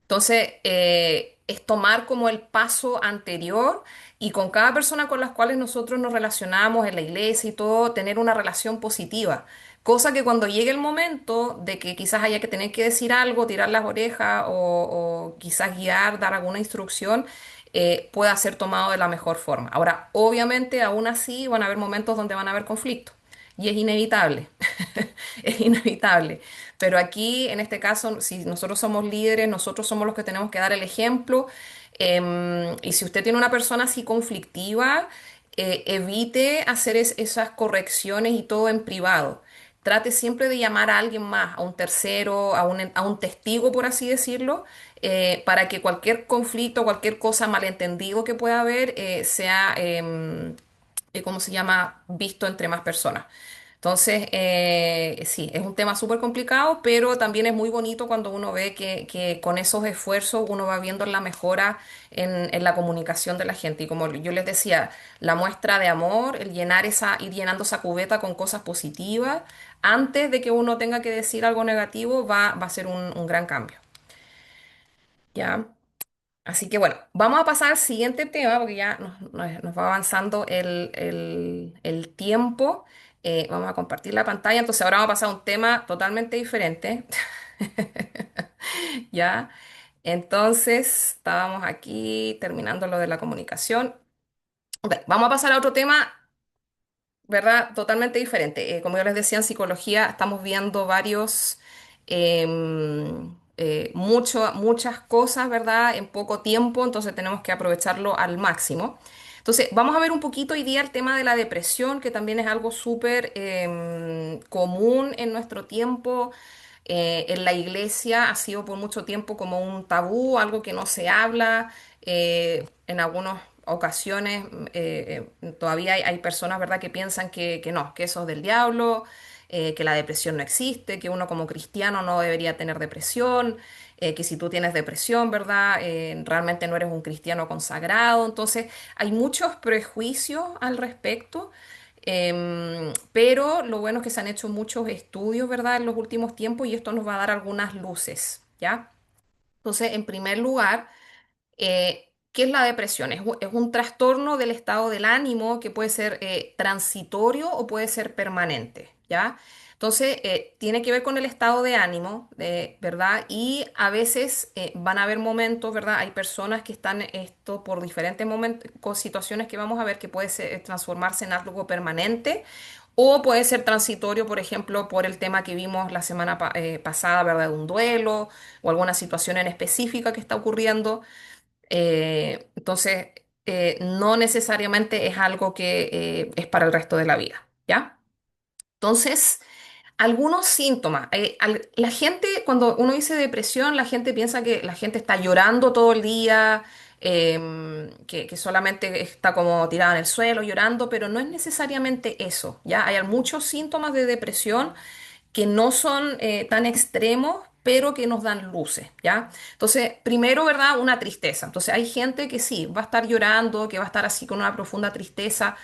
S1: Entonces, es tomar como el paso anterior y con cada persona con las cuales nosotros nos relacionamos en la iglesia y todo, tener una relación positiva. Cosa que cuando llegue el momento de que quizás haya que tener que decir algo, tirar las orejas o quizás guiar, dar alguna instrucción, pueda ser tomado de la mejor forma. Ahora, obviamente, aún así van a haber momentos donde van a haber conflictos y es inevitable. es inevitable. Pero aquí, en este caso, si nosotros somos líderes, nosotros somos los que tenemos que dar el ejemplo. Y si usted tiene una persona así conflictiva, evite hacer esas correcciones y todo en privado. Trate siempre de llamar a alguien más, a un tercero, a un testigo, por así decirlo, para que cualquier conflicto, cualquier cosa malentendido que pueda haber, sea, ¿cómo se llama?, visto entre más personas. Entonces, sí, es un tema súper complicado, pero también es muy bonito cuando uno ve que con esos esfuerzos uno va viendo la mejora en la comunicación de la gente. Y como yo les decía, la muestra de amor, el llenar ir llenando esa cubeta con cosas positivas, antes de que uno tenga que decir algo negativo, va a ser un gran cambio. ¿Ya? Así que bueno, vamos a pasar al siguiente tema porque ya nos va avanzando el tiempo. Vamos a compartir la pantalla, entonces ahora vamos a pasar a un tema totalmente diferente. ¿Ya? Entonces, estábamos aquí terminando lo de la comunicación. Ok, vamos a pasar a otro tema, ¿verdad? Totalmente diferente. Como yo les decía, en psicología estamos viendo muchas cosas, ¿verdad? En poco tiempo, entonces tenemos que aprovecharlo al máximo. Entonces, vamos a ver un poquito hoy día el tema de la depresión, que también es algo súper común en nuestro tiempo. En la iglesia ha sido por mucho tiempo como un tabú, algo que no se habla. En algunas ocasiones todavía hay personas, ¿verdad?, que piensan que no, que eso es del diablo, que la depresión no existe, que uno como cristiano no debería tener depresión, que si tú tienes depresión, ¿verdad?, realmente no eres un cristiano consagrado. Entonces, hay muchos prejuicios al respecto. Pero lo bueno es que se han hecho muchos estudios, ¿verdad?, en los últimos tiempos y esto nos va a dar algunas luces, ¿ya? Entonces, en primer lugar, ¿qué es la depresión? Es un trastorno del estado del ánimo que puede ser transitorio o puede ser permanente, ¿ya? Entonces, tiene que ver con el estado de ánimo, ¿verdad? Y a veces van a haber momentos, ¿verdad? Hay personas que están esto por diferentes momentos, con situaciones que vamos a ver que puede transformarse en algo permanente. O puede ser transitorio, por ejemplo, por el tema que vimos la semana pasada, ¿verdad? De un duelo o alguna situación en específica que está ocurriendo. Entonces, no necesariamente es algo que es para el resto de la vida, ¿ya? Entonces, algunos síntomas. La gente, cuando uno dice depresión, la gente piensa que la gente está llorando todo el día, que solamente está como tirada en el suelo llorando, pero no es necesariamente eso, ¿ya? Hay muchos síntomas de depresión que no son tan extremos, pero que nos dan luces, ¿ya? Entonces, primero, ¿verdad? Una tristeza. Entonces, hay gente que sí, va a estar llorando, que va a estar así con una profunda tristeza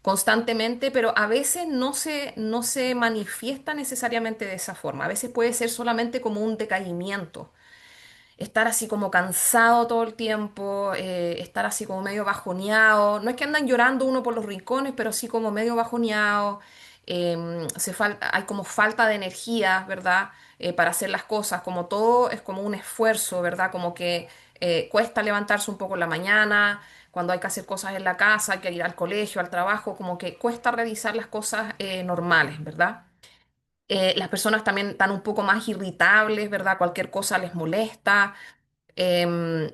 S1: constantemente, pero a veces no se manifiesta necesariamente de esa forma. A veces puede ser solamente como un decaimiento, estar así como cansado todo el tiempo, estar así como medio bajoneado. No es que andan llorando uno por los rincones, pero sí como medio bajoneado. Hay como falta de energía, ¿verdad? Para hacer las cosas, como todo es como un esfuerzo, ¿verdad? Como que cuesta levantarse un poco en la mañana, cuando hay que hacer cosas en la casa, hay que ir al colegio, al trabajo, como que cuesta realizar las cosas normales, ¿verdad? Las personas también están un poco más irritables, ¿verdad? Cualquier cosa les molesta. Em,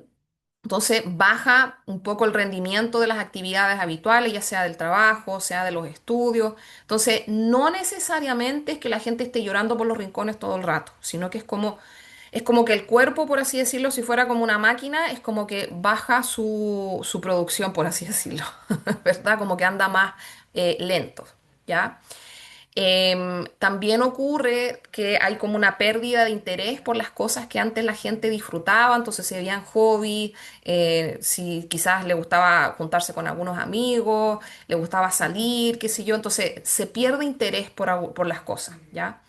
S1: entonces baja un poco el rendimiento de las actividades habituales, ya sea del trabajo, sea de los estudios. Entonces, no necesariamente es que la gente esté llorando por los rincones todo el rato, sino que es como que el cuerpo, por así decirlo, si fuera como una máquina, es como que baja su producción, por así decirlo, ¿verdad? Como que anda más lento, ¿ya? También ocurre que hay como una pérdida de interés por las cosas que antes la gente disfrutaba, entonces se veían hobbies, si quizás le gustaba juntarse con algunos amigos, le gustaba salir, qué sé yo, entonces se pierde interés por las cosas, ¿ya?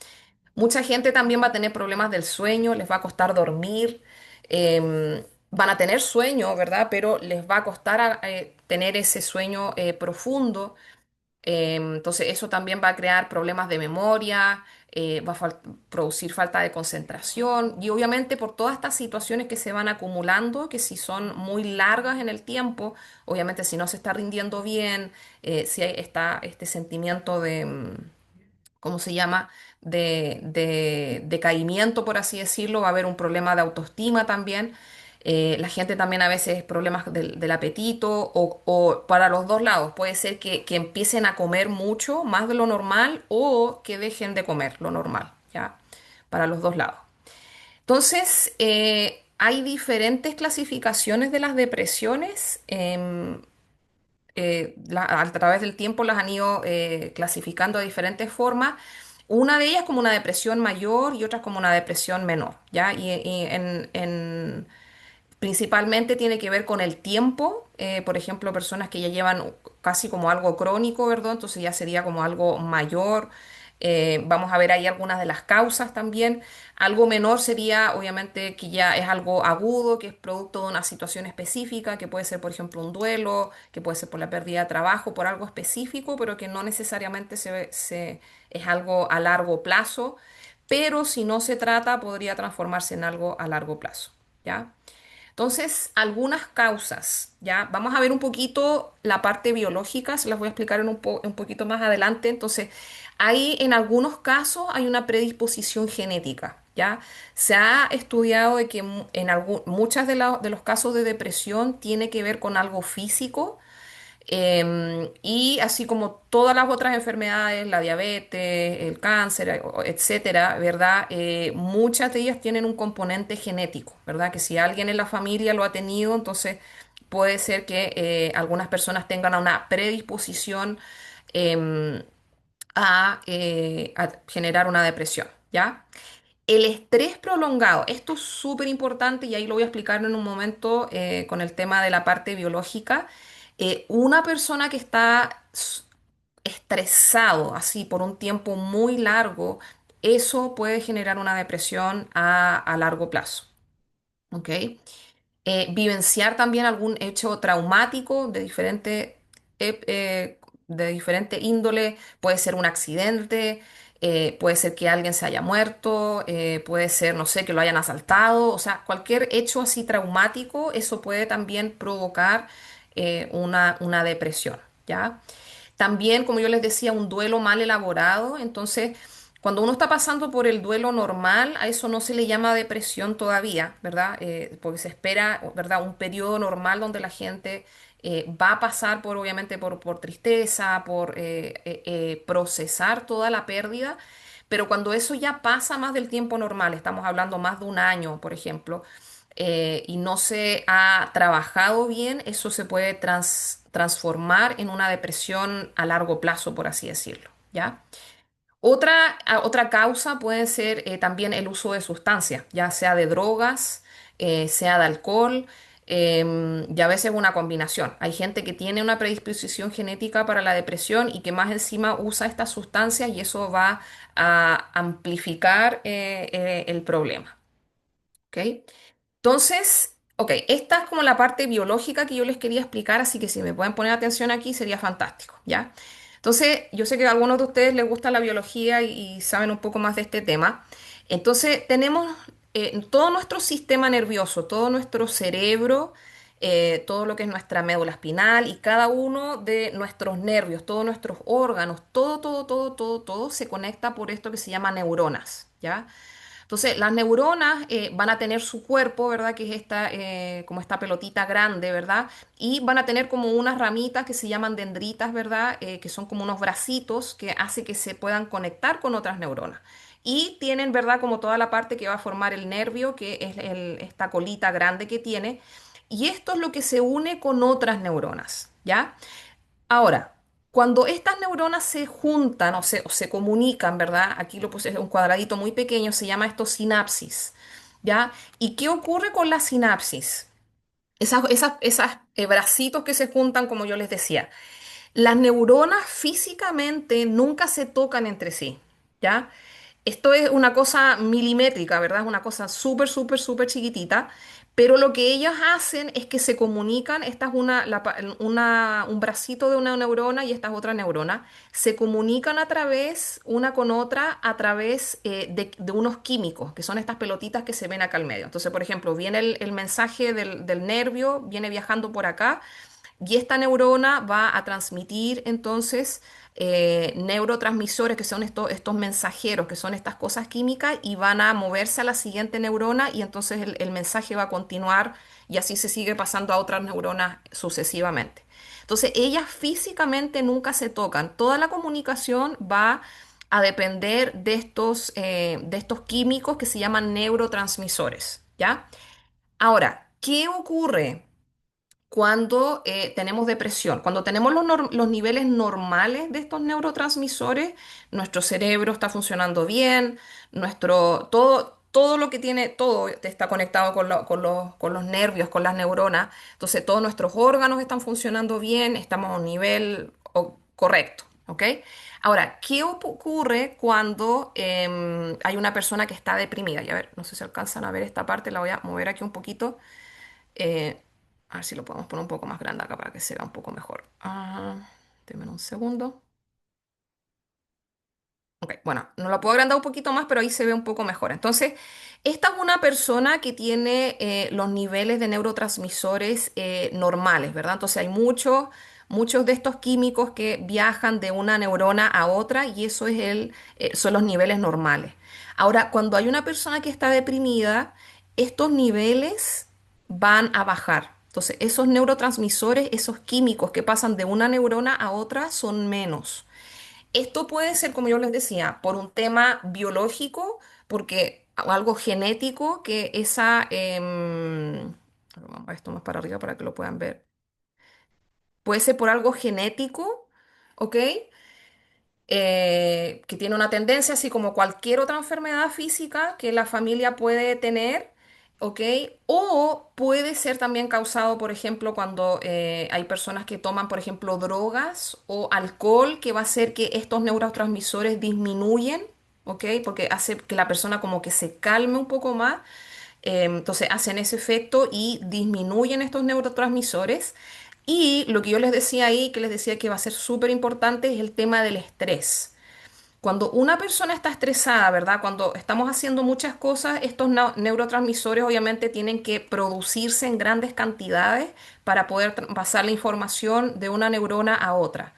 S1: Mucha gente también va a tener problemas del sueño, les va a costar dormir, van a tener sueño, ¿verdad? Pero les va a costar tener ese sueño profundo. Entonces eso también va a crear problemas de memoria, va a producir falta de concentración y obviamente por todas estas situaciones que se van acumulando, que si son muy largas en el tiempo, obviamente si no se está rindiendo bien, si está este sentimiento de, ¿cómo se llama? De decaimiento, por así decirlo, va a haber un problema de autoestima también. La gente también a veces problemas del apetito o para los dos lados. Puede ser que empiecen a comer mucho, más de lo normal, o que dejen de comer lo normal, ¿ya? Para los dos lados. Entonces, hay diferentes clasificaciones de las depresiones. A través del tiempo las han ido clasificando de diferentes formas. Una de ellas como una depresión mayor y otra como una depresión menor, ¿ya? Principalmente tiene que ver con el tiempo, por ejemplo, personas que ya llevan casi como algo crónico, ¿verdad? Entonces ya sería como algo mayor. Vamos a ver ahí algunas de las causas también. Algo menor sería, obviamente, que ya es algo agudo, que es producto de una situación específica, que puede ser, por ejemplo, un duelo, que puede ser por la pérdida de trabajo, por algo específico, pero que no necesariamente es algo a largo plazo. Pero si no se trata, podría transformarse en algo a largo plazo, ¿ya? Entonces, algunas causas, ¿ya? Vamos a ver un poquito la parte biológica, se las voy a explicar un poquito más adelante. Entonces, hay en algunos casos hay una predisposición genética, ¿ya? Se ha estudiado de que muchas de los casos de depresión tiene que ver con algo físico, y así como todas las otras enfermedades, la diabetes, el cáncer, etcétera, ¿verdad? Muchas de ellas tienen un componente genético, ¿verdad? Que si alguien en la familia lo ha tenido, entonces puede ser que algunas personas tengan una predisposición em, a generar una depresión, ¿ya? El estrés prolongado, esto es súper importante y ahí lo voy a explicar en un momento con el tema de la parte biológica. Una persona que está estresado así por un tiempo muy largo, eso puede generar una depresión a largo plazo. ¿Ok? Vivenciar también algún hecho traumático eh, eh, de diferente índole, puede ser un accidente, puede ser que alguien se haya muerto, puede ser, no sé, que lo hayan asaltado, o sea, cualquier hecho así traumático, eso puede también provocar una depresión, ¿ya? También, como yo les decía, un duelo mal elaborado. Entonces, cuando uno está pasando por el duelo normal, a eso no se le llama depresión todavía, ¿verdad? Porque se espera, ¿verdad? Un periodo normal donde la gente va a pasar por, obviamente, por tristeza, por procesar toda la pérdida. Pero cuando eso ya pasa más del tiempo normal, estamos hablando más de un año, por ejemplo, y no se ha trabajado bien, eso se puede transformar en una depresión a largo plazo, por así decirlo, ¿ya? Otra causa puede ser también el uso de sustancias, ya sea de drogas, sea de alcohol, y a veces una combinación. Hay gente que tiene una predisposición genética para la depresión y que más encima usa estas sustancias y eso va a amplificar el problema. ¿Ok? Entonces, ok, esta es como la parte biológica que yo les quería explicar, así que si me pueden poner atención aquí sería fantástico, ¿ya? Entonces, yo sé que a algunos de ustedes les gusta la biología y saben un poco más de este tema. Entonces, tenemos todo nuestro sistema nervioso, todo nuestro cerebro, todo lo que es nuestra médula espinal y cada uno de nuestros nervios, todos nuestros órganos, todo se conecta por esto que se llama neuronas, ¿ya? Entonces, las neuronas van a tener su cuerpo, ¿verdad? Que es como esta pelotita grande, ¿verdad? Y van a tener como unas ramitas que se llaman dendritas, ¿verdad? Que son como unos bracitos que hace que se puedan conectar con otras neuronas. Y tienen, ¿verdad? Como toda la parte que va a formar el nervio, que es esta colita grande que tiene. Y esto es lo que se une con otras neuronas, ¿ya? Ahora, cuando estas neuronas se juntan o se comunican, ¿verdad? Aquí lo puse en un cuadradito muy pequeño, se llama esto sinapsis, ¿ya? ¿Y qué ocurre con la sinapsis? Esas bracitos que se juntan, como yo les decía. Las neuronas físicamente nunca se tocan entre sí, ¿ya? Esto es una cosa milimétrica, ¿verdad? Es una cosa súper chiquitita, pero lo que ellas hacen es que se comunican, esta es un bracito de una neurona y esta es otra neurona, se comunican a través, una con otra, a través de unos químicos, que son estas pelotitas que se ven acá al medio. Entonces, por ejemplo, viene el mensaje del nervio, viene viajando por acá y esta neurona va a transmitir entonces neurotransmisores, que son estos mensajeros, que son estas cosas químicas, y van a moverse a la siguiente neurona y entonces el mensaje va a continuar y así se sigue pasando a otras neuronas sucesivamente. Entonces, ellas físicamente nunca se tocan. Toda la comunicación va a depender de estos químicos que se llaman neurotransmisores, ¿ya? Ahora, ¿qué ocurre cuando tenemos depresión? Cuando tenemos los niveles normales de estos neurotransmisores, nuestro cerebro está funcionando bien, todo lo que tiene, todo está conectado con los nervios, con las neuronas. Entonces, todos nuestros órganos están funcionando bien, estamos a un nivel correcto, ¿ok? Ahora, ¿qué ocurre cuando hay una persona que está deprimida? Y a ver, no sé si alcanzan a ver esta parte, la voy a mover aquí un poquito. Eh, a ver si lo podemos poner un poco más grande acá para que se vea un poco mejor. Denme un segundo. Ok, bueno, no lo puedo agrandar un poquito más, pero ahí se ve un poco mejor. Entonces, esta es una persona que tiene los niveles de neurotransmisores normales, ¿verdad? Entonces, hay muchos de estos químicos que viajan de una neurona a otra y eso es son los niveles normales. Ahora, cuando hay una persona que está deprimida, estos niveles van a bajar. Entonces, esos neurotransmisores, esos químicos que pasan de una neurona a otra son menos. Esto puede ser, como yo les decía, por un tema biológico, porque o algo genético, que vamos a esto más para arriba para que lo puedan ver. Puede ser por algo genético, ¿ok? Que tiene una tendencia, así como cualquier otra enfermedad física que la familia puede tener, ¿ok? O puede ser también causado, por ejemplo, cuando hay personas que toman, por ejemplo, drogas o alcohol, que va a hacer que estos neurotransmisores disminuyen, ¿ok? Porque hace que la persona como que se calme un poco más. Entonces hacen ese efecto y disminuyen estos neurotransmisores. Y lo que yo les decía ahí, que les decía que va a ser súper importante, es el tema del estrés. Cuando una persona está estresada, ¿verdad? Cuando estamos haciendo muchas cosas, estos neurotransmisores obviamente tienen que producirse en grandes cantidades para poder pasar la información de una neurona a otra.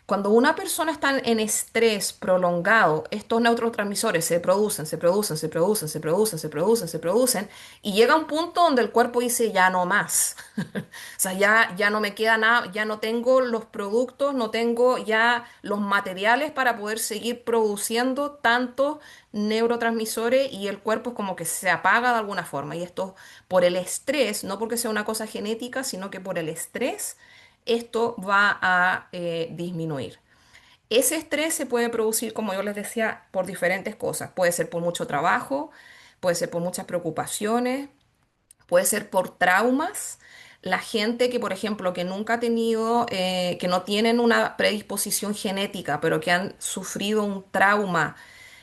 S1: Cuando una persona está en estrés prolongado, estos neurotransmisores se producen, se producen, se producen, se producen, se producen, se producen, y llega un punto donde el cuerpo dice ya no más. O sea, ya no me queda nada, ya no tengo los productos, no tengo ya los materiales para poder seguir produciendo tantos neurotransmisores y el cuerpo es como que se apaga de alguna forma. Y esto por el estrés, no porque sea una cosa genética, sino que por el estrés, esto va a disminuir. Ese estrés se puede producir, como yo les decía, por diferentes cosas. Puede ser por mucho trabajo, puede ser por muchas preocupaciones, puede ser por traumas. La gente que, por ejemplo, que nunca ha tenido, que no tienen una predisposición genética, pero que han sufrido un trauma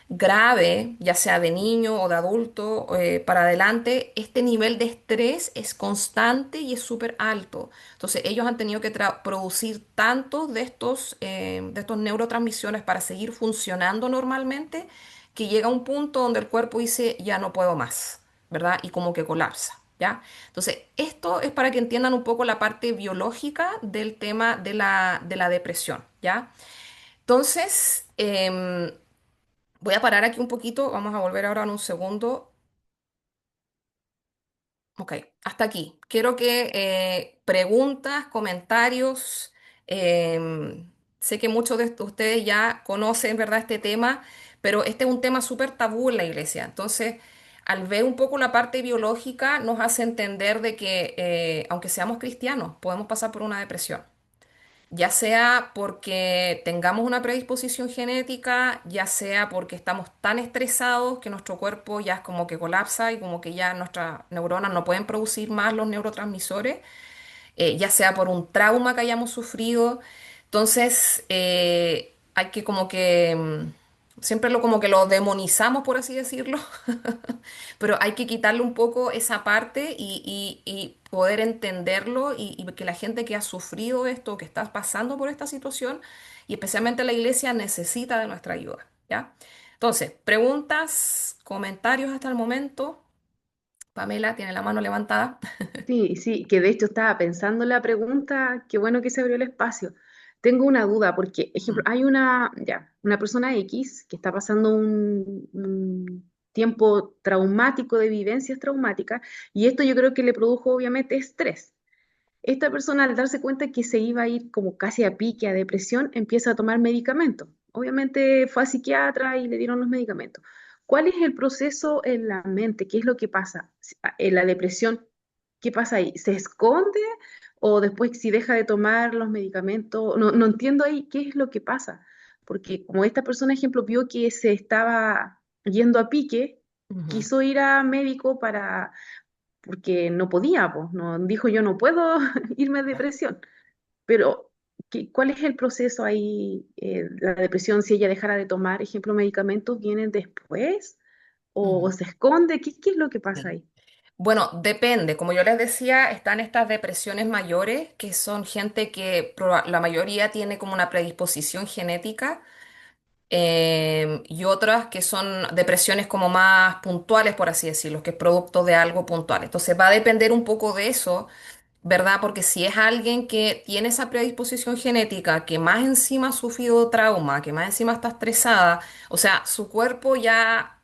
S1: grave, ya sea de niño o de adulto, para adelante, este nivel de estrés es constante y es súper alto. Entonces, ellos han tenido que producir tantos de estos neurotransmisiones para seguir funcionando normalmente, que llega un punto donde el cuerpo dice, ya no puedo más, ¿verdad? Y como que colapsa. ¿Ya? Entonces, esto es para que entiendan un poco la parte biológica del tema de la depresión, ¿ya? Entonces, voy a parar aquí un poquito, vamos a volver ahora en un segundo. Ok, hasta aquí. Quiero que preguntas, comentarios. Sé que muchos de ustedes ya conocen, ¿verdad?, este tema, pero este es un tema súper tabú en la iglesia. Entonces, al ver un poco la parte biológica, nos hace entender de que, aunque seamos cristianos, podemos pasar por una depresión. Ya sea porque tengamos una predisposición genética, ya sea porque estamos tan estresados que nuestro cuerpo ya es como que colapsa y como que ya nuestras neuronas no pueden producir más los neurotransmisores, ya sea por un trauma que hayamos sufrido. Entonces, hay que como que, siempre como que lo demonizamos, por así decirlo, pero hay que quitarle un poco esa parte y poder entenderlo y que la gente que ha sufrido esto, que está pasando por esta situación, y especialmente la iglesia, necesita de nuestra ayuda, ¿ya? Entonces, preguntas, comentarios hasta el momento. Pamela tiene la mano levantada.
S3: Sí, sí, que de hecho estaba pensando en la pregunta, qué bueno que se abrió el espacio. Tengo una duda, porque, ejemplo,
S1: Mm,
S3: hay una persona X que está pasando un tiempo traumático de vivencias traumáticas, y esto yo creo que le produjo obviamente estrés. Esta persona, al darse cuenta que se iba a ir como casi a pique, a depresión, empieza a tomar medicamentos. Obviamente fue a psiquiatra y le dieron los medicamentos. ¿Cuál es el proceso en la mente? ¿Qué es lo que pasa? En la depresión, ¿qué pasa ahí? ¿Se esconde o después si deja de tomar los medicamentos? No, no entiendo ahí qué es lo que pasa. Porque como esta persona, ejemplo, vio que se estaba yendo a pique,
S1: ujú.
S3: quiso ir a médico porque no podía, pues, no, dijo yo no puedo irme a depresión, pero ¿cuál es el proceso ahí? La depresión, si ella dejara de tomar, ejemplo, medicamentos, ¿vienen después o
S1: Ujú.
S3: se esconde? ¿Qué es lo que pasa
S1: Sí.
S3: ahí?
S1: Bueno, depende. Como yo les decía, están estas depresiones mayores, que son gente que la mayoría tiene como una predisposición genética, y otras que son depresiones como más puntuales, por así decirlo, que es producto de algo puntual. Entonces va a depender un poco de eso, ¿verdad? Porque si es alguien que tiene esa predisposición genética, que más encima ha sufrido trauma, que más encima está estresada, o sea, su cuerpo ya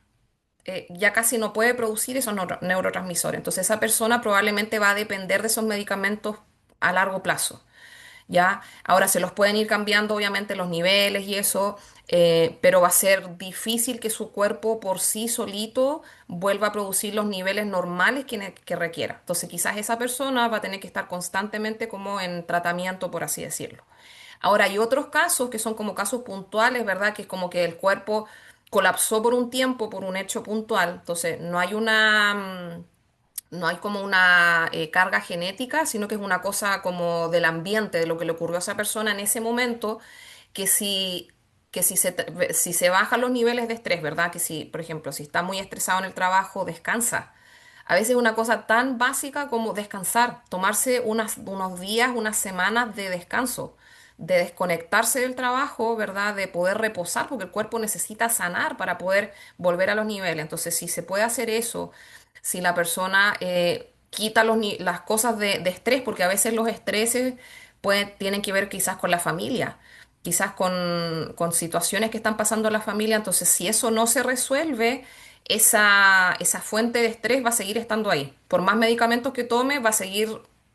S1: casi no puede producir esos neurotransmisores. Entonces esa persona probablemente va a depender de esos medicamentos a largo plazo. ¿Ya? Ahora se los pueden ir cambiando, obviamente, los niveles y eso, pero va a ser difícil que su cuerpo por sí solito vuelva a producir los niveles normales que requiera. Entonces, quizás esa persona va a tener que estar constantemente como en tratamiento, por así decirlo. Ahora, hay otros casos que son como casos puntuales, ¿verdad? Que es como que el cuerpo colapsó por un tiempo, por un hecho puntual. Entonces, no hay como una carga genética, sino que es una cosa como del ambiente, de lo que le ocurrió a esa persona en ese momento, que si, si se bajan los niveles de estrés, ¿verdad? Que si, por ejemplo, si está muy estresado en el trabajo, descansa. A veces una cosa tan básica como descansar, tomarse unos días, unas semanas de descanso, de desconectarse del trabajo, ¿verdad? De poder reposar, porque el cuerpo necesita sanar para poder volver a los niveles. Entonces, si se puede hacer eso, si la persona quita las cosas de estrés, porque a veces los estreses tienen que ver quizás con la familia, quizás con situaciones que están pasando en la familia. Entonces, si eso no se resuelve, esa fuente de estrés va a seguir estando ahí. Por más medicamentos que tome, va a seguir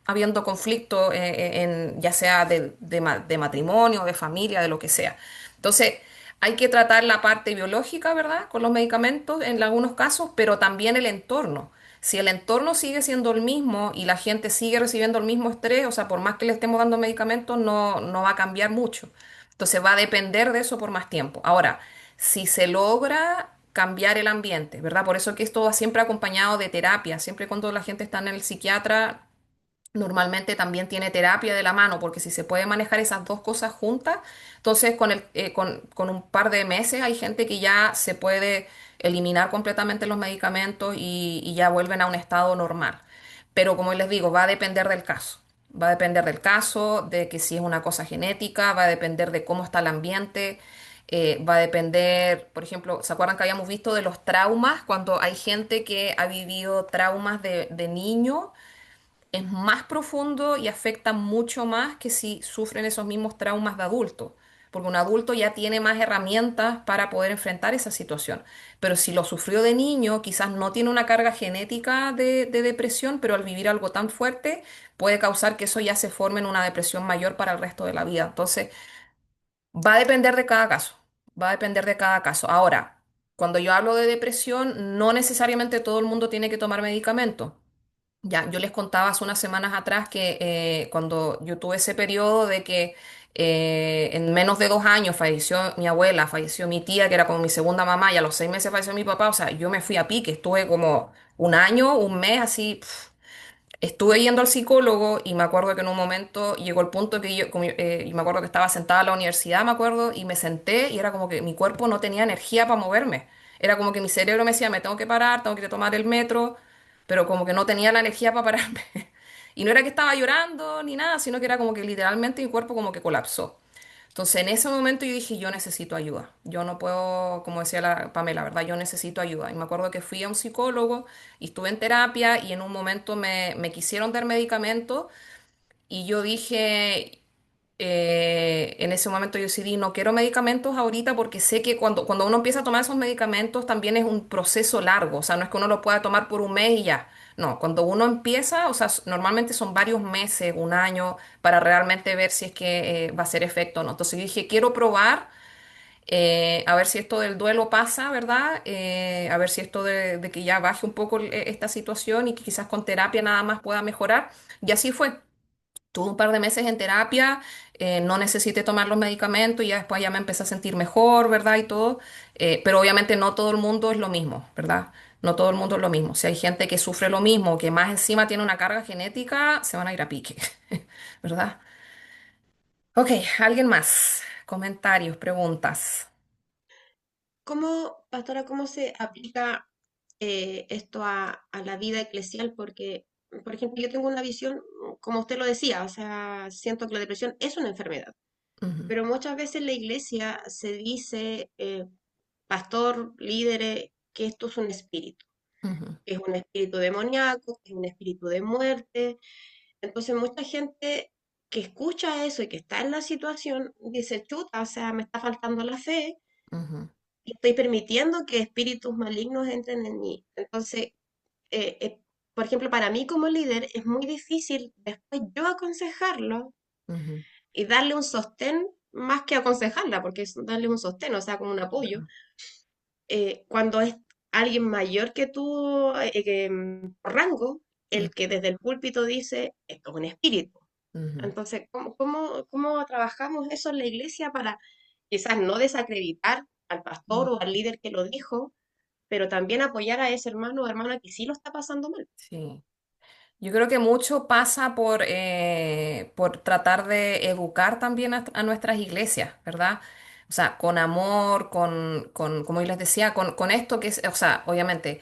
S1: habiendo conflicto, ya sea de matrimonio, de familia, de lo que sea. Entonces, hay que tratar la parte biológica, ¿verdad? Con los medicamentos en algunos casos, pero también el entorno. Si el entorno sigue siendo el mismo y la gente sigue recibiendo el mismo estrés, o sea, por más que le estemos dando medicamentos, no va a cambiar mucho. Entonces va a depender de eso por más tiempo. Ahora, si se logra cambiar el ambiente, ¿verdad? Por eso que esto va siempre acompañado de terapia. Siempre cuando la gente está en el psiquiatra, normalmente también tiene terapia de la mano, porque si se puede manejar esas dos cosas juntas, entonces con un par de meses hay gente que ya se puede eliminar completamente los medicamentos y ya vuelven a un estado normal. Pero como les digo, va a depender del caso. Va a depender del caso, de que si es una cosa genética, va a depender de cómo está el ambiente, va a depender, por ejemplo, ¿se acuerdan que habíamos visto de los traumas? Cuando hay gente que ha vivido traumas de niño, es más profundo y afecta mucho más que si sufren esos mismos traumas de adulto, porque un adulto ya tiene más herramientas para poder enfrentar esa situación. Pero si lo sufrió de niño, quizás no tiene una carga genética de depresión, pero al vivir algo tan fuerte puede causar que eso ya se forme en una depresión mayor para el resto de la vida. Entonces, va a depender de cada caso, va a depender de cada caso. Ahora, cuando yo hablo de depresión, no necesariamente todo el mundo tiene que tomar medicamentos. Ya, yo les contaba hace unas semanas atrás que cuando yo tuve ese periodo de que en menos de 2 años falleció mi abuela, falleció mi tía, que era como mi segunda mamá, y a los 6 meses falleció mi papá, o sea, yo me fui a pique, estuve como un año, un mes así, estuve yendo al psicólogo y me acuerdo que en un momento llegó el punto que y me acuerdo que estaba sentada en la universidad, me acuerdo, y me senté y era como que mi cuerpo no tenía energía para moverme. Era como que mi cerebro me decía, me tengo que parar, tengo que ir a tomar el metro, pero como que no tenía la energía para pararme. Y no era que estaba llorando ni nada, sino que era como que literalmente mi cuerpo como que colapsó. Entonces, en ese momento yo dije, yo necesito ayuda. Yo no puedo, como decía la Pamela, ¿verdad? Yo necesito ayuda. Y me acuerdo que fui a un psicólogo y estuve en terapia y en un momento me quisieron dar medicamentos y yo dije, en ese momento yo decidí, no quiero medicamentos ahorita porque sé que cuando uno empieza a tomar esos medicamentos también es un proceso largo, o sea, no es que uno lo pueda tomar por un mes y ya. No, cuando uno empieza, o sea, normalmente son varios meses, un año, para realmente ver si es que va a hacer efecto o no. Entonces yo dije, quiero probar, a ver si esto del duelo pasa, ¿verdad? A ver si esto de que ya baje un poco esta situación y que quizás con terapia nada más pueda mejorar. Y así fue. Tuve un par de meses en terapia, no necesité tomar los medicamentos y ya después ya me empecé a sentir mejor, ¿verdad? Y todo. Pero obviamente no todo el mundo es lo mismo, ¿verdad? No todo el mundo es lo mismo. Si hay gente que sufre lo mismo, que más encima tiene una carga genética, se van a ir a pique, ¿verdad? Ok, ¿alguien más? Comentarios, preguntas.
S4: ¿Cómo, pastora, cómo se aplica esto a la vida eclesial? Porque, por ejemplo, yo tengo una visión, como usted lo decía, o sea, siento que la depresión es una enfermedad,
S1: Ujú,
S4: pero muchas veces en la iglesia se dice, pastor, líderes, que esto es un espíritu,
S1: ujú,
S4: que es un espíritu demoníaco, que es un espíritu de muerte. Entonces, mucha gente que escucha eso y que está en la situación dice, chuta, o sea, me está faltando la fe
S1: ujú,
S4: y estoy permitiendo que espíritus malignos entren en mí. Entonces, eh, eh, por ejemplo, para mí como líder es muy difícil después yo aconsejarlo
S1: ujú,
S4: y darle un sostén más que aconsejarla, porque es darle un sostén, o sea, como un apoyo, cuando es alguien mayor que tú, por rango,
S1: ujú,
S4: el que desde el púlpito dice, esto es un espíritu.
S1: ujú.
S4: Entonces, ¿cómo trabajamos eso en la iglesia para quizás no desacreditar al pastor o al líder que lo dijo, pero también apoyar a ese hermano o hermana que sí lo está pasando mal?
S1: Sí. Yo creo que mucho pasa por tratar de educar también a nuestras iglesias, ¿verdad? O sea, con amor, como yo les decía, con esto que es, o sea, obviamente,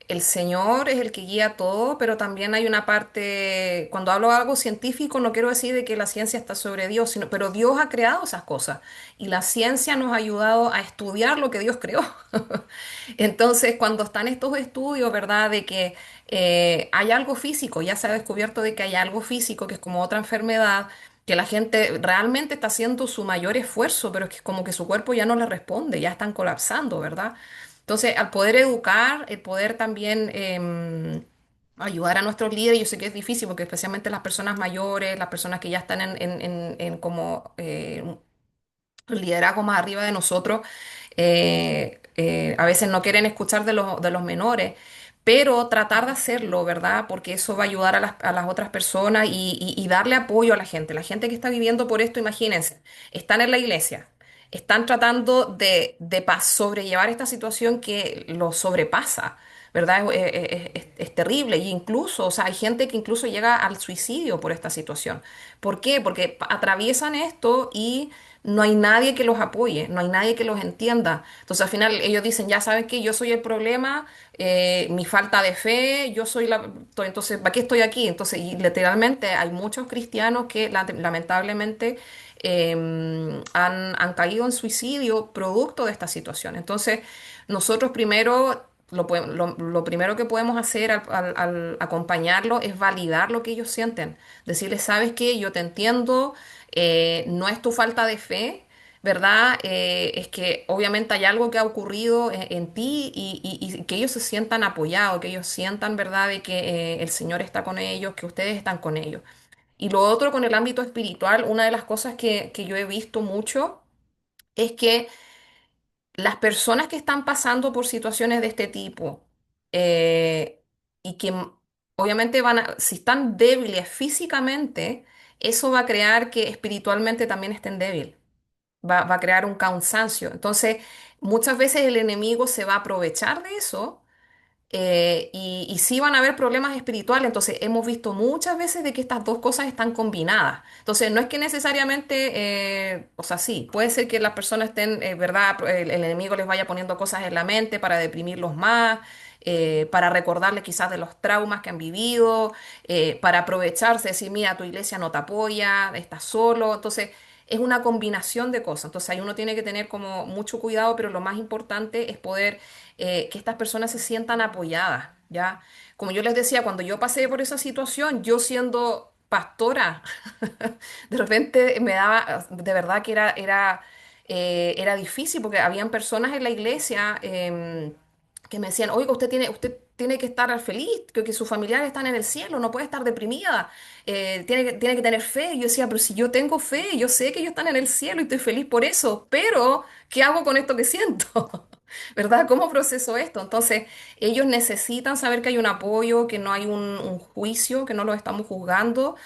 S1: el Señor es el que guía todo, pero también hay una parte, cuando hablo de algo científico, no quiero decir de que la ciencia está sobre Dios, pero Dios ha creado esas cosas y la ciencia nos ha ayudado a estudiar lo que Dios creó. Entonces, cuando están estos estudios, ¿verdad? De que hay algo físico, ya se ha descubierto de que hay algo físico que es como otra enfermedad, que la gente realmente está haciendo su mayor esfuerzo, pero es que como que su cuerpo ya no le responde, ya están colapsando, ¿verdad? Entonces, al poder educar, el poder también ayudar a nuestros líderes, yo sé que es difícil porque especialmente las personas mayores, las personas que ya están en como liderazgo más arriba de nosotros, a veces no quieren escuchar de los menores, pero tratar de hacerlo, ¿verdad? Porque eso va a ayudar a las otras personas y darle apoyo a la gente. La gente que está viviendo por esto, imagínense, están en la iglesia, están tratando de sobrellevar esta situación que lo sobrepasa. ¿Verdad? Es terrible. Y incluso, o sea, hay gente que incluso llega al suicidio por esta situación. ¿Por qué? Porque atraviesan esto y no hay nadie que los apoye, no hay nadie que los entienda. Entonces al final ellos dicen, ya saben que yo soy el problema, mi falta de fe, yo soy entonces, ¿para qué estoy aquí? Entonces, y literalmente hay muchos cristianos que lamentablemente han caído en suicidio producto de esta situación. Entonces, nosotros primero... lo primero que podemos hacer al acompañarlo es validar lo que ellos sienten. Decirles, ¿sabes qué? Yo te entiendo, no es tu falta de fe, ¿verdad? Es que obviamente hay algo que ha ocurrido en ti y que ellos se sientan apoyados, que ellos sientan, ¿verdad?, de que el Señor está con ellos, que ustedes están con ellos. Y lo otro con el ámbito espiritual, una de las cosas que yo he visto mucho es que las personas que están pasando por situaciones de este tipo eh, y que obviamente si están débiles físicamente, eso va a crear que espiritualmente también estén débiles, va a crear un cansancio. Entonces, muchas veces el enemigo se va a aprovechar de eso y sí van a haber problemas espirituales, entonces hemos visto muchas veces de que estas dos cosas están combinadas. Entonces no es que necesariamente, o sea, sí, puede ser que las personas estén, ¿verdad? El enemigo les vaya poniendo cosas en la mente para deprimirlos más, para recordarles quizás de los traumas que han vivido, para aprovecharse, decir, mira, tu iglesia no te apoya, estás solo. Entonces es una combinación de cosas. Entonces ahí uno tiene que tener como mucho cuidado, pero lo más importante es poder que estas personas se sientan apoyadas, ¿ya? Como yo les decía, cuando yo pasé por esa situación, yo siendo pastora, de repente me daba, de verdad que era difícil porque habían personas en la iglesia que me decían, oiga, usted tiene que estar feliz, que sus familiares están en el cielo, no puede estar deprimida, tiene que tener fe. Y yo decía, pero si yo tengo fe, yo sé que ellos están en el cielo y estoy feliz por eso, pero ¿qué hago con esto que siento? ¿Verdad? ¿Cómo proceso esto? Entonces, ellos necesitan saber que hay un apoyo, que no hay un juicio, que no los estamos juzgando.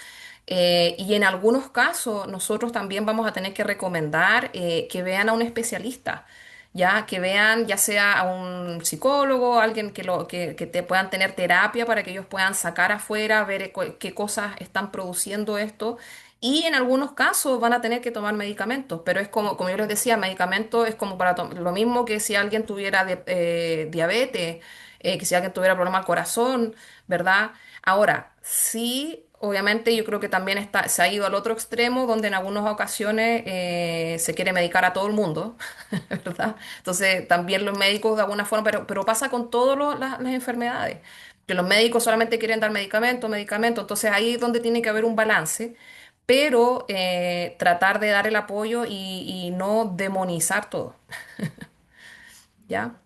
S1: Y en algunos casos nosotros también vamos a tener que recomendar que vean a un especialista, ya que vean ya sea a un psicólogo, alguien que te puedan tener terapia para que ellos puedan sacar afuera, ver qué cosas están produciendo esto. Y en algunos casos van a tener que tomar medicamentos, pero es como yo les decía, medicamento es como para lo mismo que si alguien tuviera diabetes, que si alguien tuviera problema al corazón, ¿verdad? Ahora, sí, obviamente yo creo que también se ha ido al otro extremo, donde en algunas ocasiones se quiere medicar a todo el mundo, ¿verdad? Entonces, también los médicos de alguna forma, pero pasa con todas las enfermedades, que los médicos solamente quieren dar medicamento, medicamento, entonces ahí es donde tiene que haber un balance, pero tratar de dar el apoyo y no demonizar todo, ¿ya?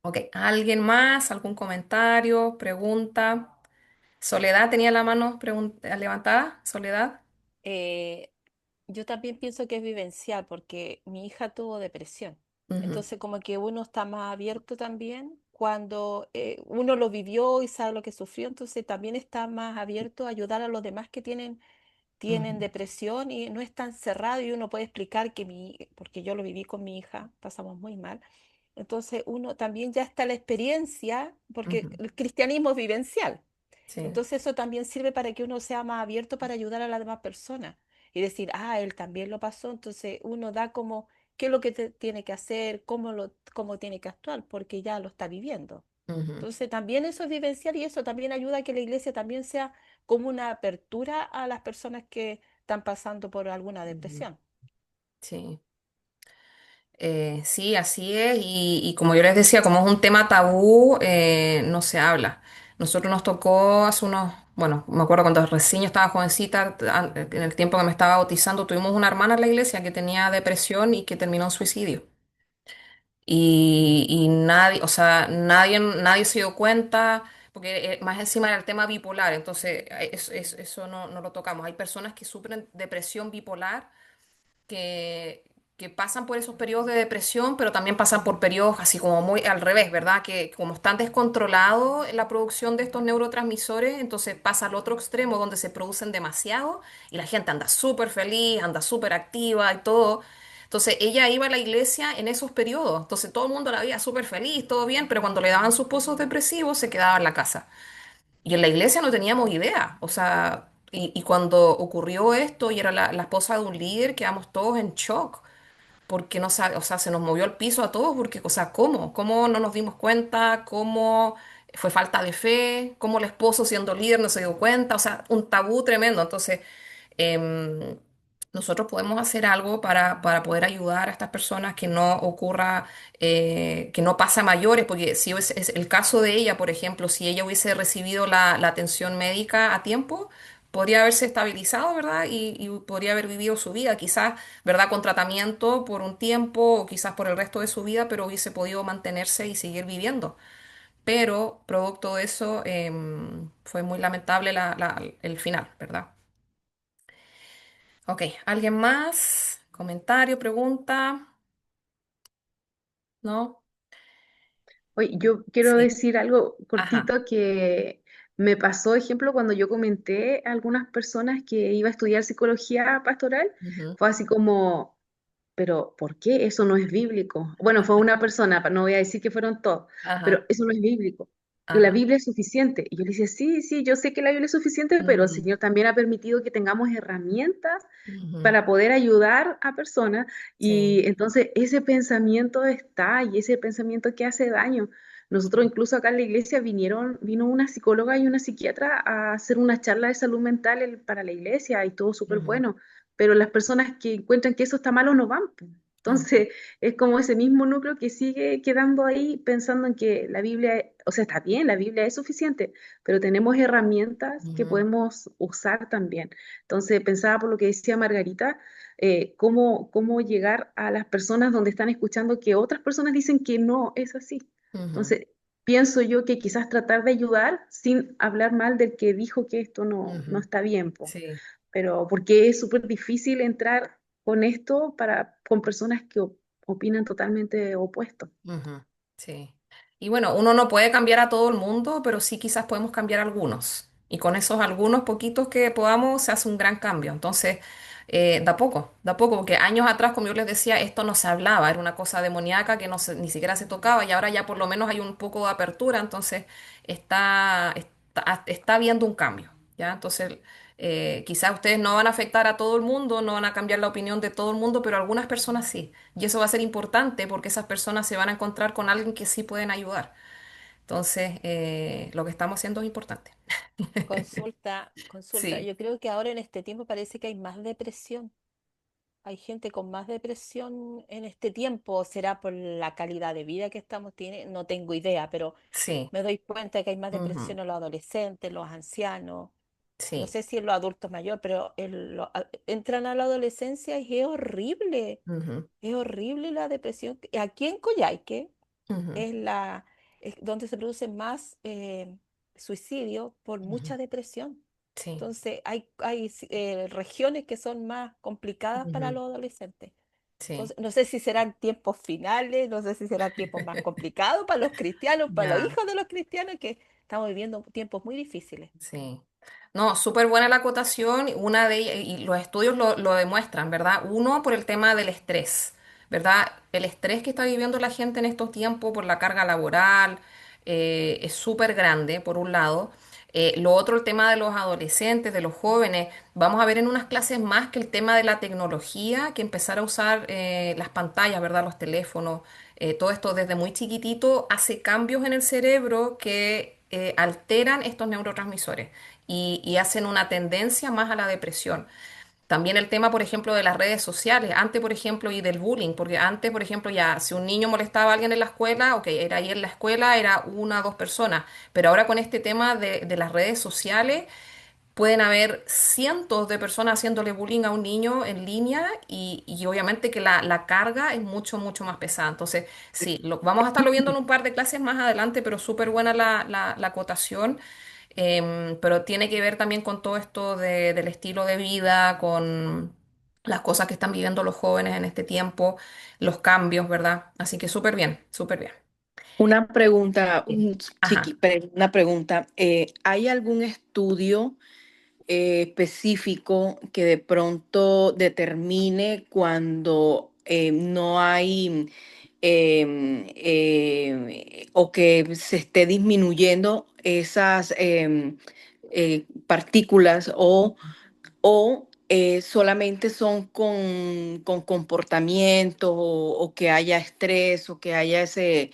S1: Ok, ¿alguien más? ¿Algún comentario? ¿Pregunta? Soledad tenía la mano levantada. Soledad.
S2: Eh, yo también pienso que es vivencial porque mi hija tuvo depresión.
S1: Ujú,
S2: Entonces, como que uno está más abierto también cuando uno lo vivió y sabe lo que sufrió, entonces también está más abierto a ayudar a los demás que tienen
S1: ujú,
S2: depresión y no es tan cerrado y uno puede explicar porque yo lo viví con mi hija, pasamos muy mal. Entonces, uno también ya está la experiencia, porque
S1: ujú.
S2: el cristianismo es vivencial.
S1: Sí.
S2: Entonces eso también sirve para que uno sea más abierto para ayudar a las demás personas y decir, ah, él también lo pasó, entonces uno da como qué es lo que tiene que hacer, cómo tiene que actuar, porque ya lo está viviendo.
S1: Ujú,
S2: Entonces también eso es vivencial y eso también ayuda a que la iglesia también sea como una apertura a las personas que están pasando por alguna
S1: ujú.
S2: depresión.
S1: Sí. Sí, así es. Y como yo les decía, como es un tema tabú, no se habla. Nosotros nos tocó hace bueno, me acuerdo cuando recién yo estaba jovencita, en el tiempo que me estaba bautizando, tuvimos una hermana en la iglesia que tenía depresión y que terminó en suicidio. Y nadie, o sea, nadie se dio cuenta, porque más encima era el tema bipolar, entonces eso no lo tocamos. Hay personas que sufren depresión bipolar que, que pasan por esos periodos de depresión, pero también pasan por periodos así como muy al revés, ¿verdad? Que como están descontrolados en la producción de estos neurotransmisores, entonces pasa al otro extremo donde se producen demasiado y la gente anda súper feliz, anda súper activa y todo. Entonces ella iba a la iglesia en esos periodos, entonces todo el mundo la veía súper feliz, todo bien, pero cuando le daban sus pozos depresivos se quedaba en la casa. Y en la iglesia no teníamos idea, o sea, y cuando ocurrió esto y era la esposa de un líder, quedamos todos en shock, porque no sabe, o sea, se nos movió el piso a todos, porque, o sea, ¿cómo? ¿Cómo no nos dimos cuenta? ¿Cómo fue falta de fe? ¿Cómo el esposo siendo líder no se dio cuenta? O sea, un tabú tremendo. Entonces, em, nosotros podemos hacer algo para poder ayudar a estas personas que no ocurra, que no pase a mayores, porque si es el caso de ella, por ejemplo, si ella hubiese recibido la atención médica a tiempo, podría haberse estabilizado, ¿verdad? Y podría haber vivido su vida, quizás, ¿verdad? Con tratamiento por un tiempo o quizás por el resto de su vida, pero hubiese podido mantenerse y seguir viviendo. Pero producto de eso, fue muy lamentable el final, ¿verdad? Ok, ¿alguien más? ¿Comentario, pregunta? ¿No?
S3: Oye, yo quiero
S1: Sí.
S3: decir algo
S1: Ajá.
S3: cortito que me pasó, ejemplo, cuando yo comenté a algunas personas que iba a estudiar psicología pastoral,
S1: Ujú,
S3: fue así como, pero ¿por qué eso no es bíblico? Bueno, fue una persona, no voy a decir que fueron todos, pero
S1: ajá.
S3: eso no es bíblico. Que la
S1: Ajá.
S3: Biblia es suficiente. Y yo le decía, sí, sí, yo sé que la Biblia es suficiente, pero el
S1: Ujú,
S3: Señor también ha permitido que tengamos herramientas
S1: ujú,
S3: para poder ayudar a personas.
S1: sí.
S3: Y entonces ese pensamiento está y ese pensamiento que hace daño. Nosotros incluso acá en la iglesia vino una psicóloga y una psiquiatra a hacer una charla de salud mental para la iglesia y todo súper
S1: Ujú,
S3: bueno. pero las personas que encuentran que eso está malo no van, po.
S1: Ujú,
S3: Entonces, es como ese mismo núcleo que sigue quedando ahí pensando en que la Biblia, o sea, está bien, la Biblia es suficiente, pero tenemos herramientas que
S1: ujú,
S3: podemos usar también. Entonces, pensaba por lo que decía Margarita, cómo llegar a las personas donde están escuchando que otras personas dicen que no es así.
S1: ujú,
S3: Entonces, pienso yo que quizás tratar de ayudar sin hablar mal del que dijo que esto no
S1: ujú.
S3: está bien, po.
S1: Sí.
S3: Pero porque es súper difícil entrar con esto con personas que opinan totalmente opuesto.
S1: Ujú, sí. Y bueno, uno no puede cambiar a todo el mundo, pero sí quizás podemos cambiar a algunos. Y con esos algunos poquitos que podamos se hace un gran cambio. Entonces, da poco, porque años atrás, como yo les decía, esto no se hablaba, era una cosa demoníaca que ni siquiera se tocaba y ahora ya por lo menos hay un poco de apertura, entonces está habiendo un cambio, ¿ya? Entonces, quizás ustedes no van a afectar a todo el mundo, no van a cambiar la opinión de todo el mundo, pero algunas personas sí. Y eso va a ser importante porque esas personas se van a encontrar con alguien que sí pueden ayudar. Entonces, lo que estamos haciendo es importante.
S2: Consulta, consulta.
S1: Sí,
S2: Yo creo que ahora en este tiempo parece que hay más depresión. Hay gente con más depresión en este tiempo. ¿Será por la calidad de vida que estamos teniendo? No tengo idea, pero
S1: sí,
S2: me doy cuenta que hay más
S1: ujú,
S2: depresión en los adolescentes, los ancianos. No
S1: sí,
S2: sé si en los adultos mayores, pero entran a la adolescencia y es horrible.
S1: ujú,
S2: Es horrible la depresión. Aquí en Coyhaique
S1: ujú,
S2: es es donde se produce más suicidio por
S1: ujú,
S2: mucha depresión.
S1: sí,
S2: Entonces, hay regiones que son más complicadas para
S1: ujú,
S2: los adolescentes.
S1: sí,
S2: Entonces, no sé si serán tiempos finales, no sé si serán tiempos más complicados para los cristianos, para los
S1: ya.
S2: hijos de los cristianos, que estamos viviendo tiempos muy difíciles.
S1: Sí. No, súper buena la acotación. Una de ellas, y los estudios lo demuestran, ¿verdad? Uno, por el tema del estrés, ¿verdad? El estrés que está viviendo la gente en estos tiempos por la carga laboral es súper grande, por un lado. Lo otro, el tema de los adolescentes, de los jóvenes. Vamos a ver en unas clases más que el tema de la tecnología, que empezar a usar las pantallas, ¿verdad? Los teléfonos, todo esto desde muy chiquitito hace cambios en el cerebro que alteran estos neurotransmisores y hacen una tendencia más a la depresión. También el tema, por ejemplo, de las redes sociales, antes, por ejemplo, y del bullying, porque antes, por ejemplo, ya si un niño molestaba a alguien en la escuela, ok, era ahí en la escuela, era una o dos personas, pero ahora con este tema de las redes sociales, pueden haber cientos de personas haciéndole bullying a un niño en línea y obviamente que la carga es mucho, mucho más pesada. Entonces, sí, vamos a estarlo viendo en un par de clases más adelante, pero súper buena la acotación. Pero tiene que ver también con todo esto del estilo de vida, con las cosas que están viviendo los jóvenes en este tiempo, los cambios, ¿verdad? Así que súper bien, súper bien.
S5: Una pregunta,
S1: Sí. Ajá.
S5: una pregunta. ¿Hay algún estudio específico que de pronto determine cuando no hay o que se esté disminuyendo esas partículas o solamente son con comportamientos o que haya estrés o que haya ese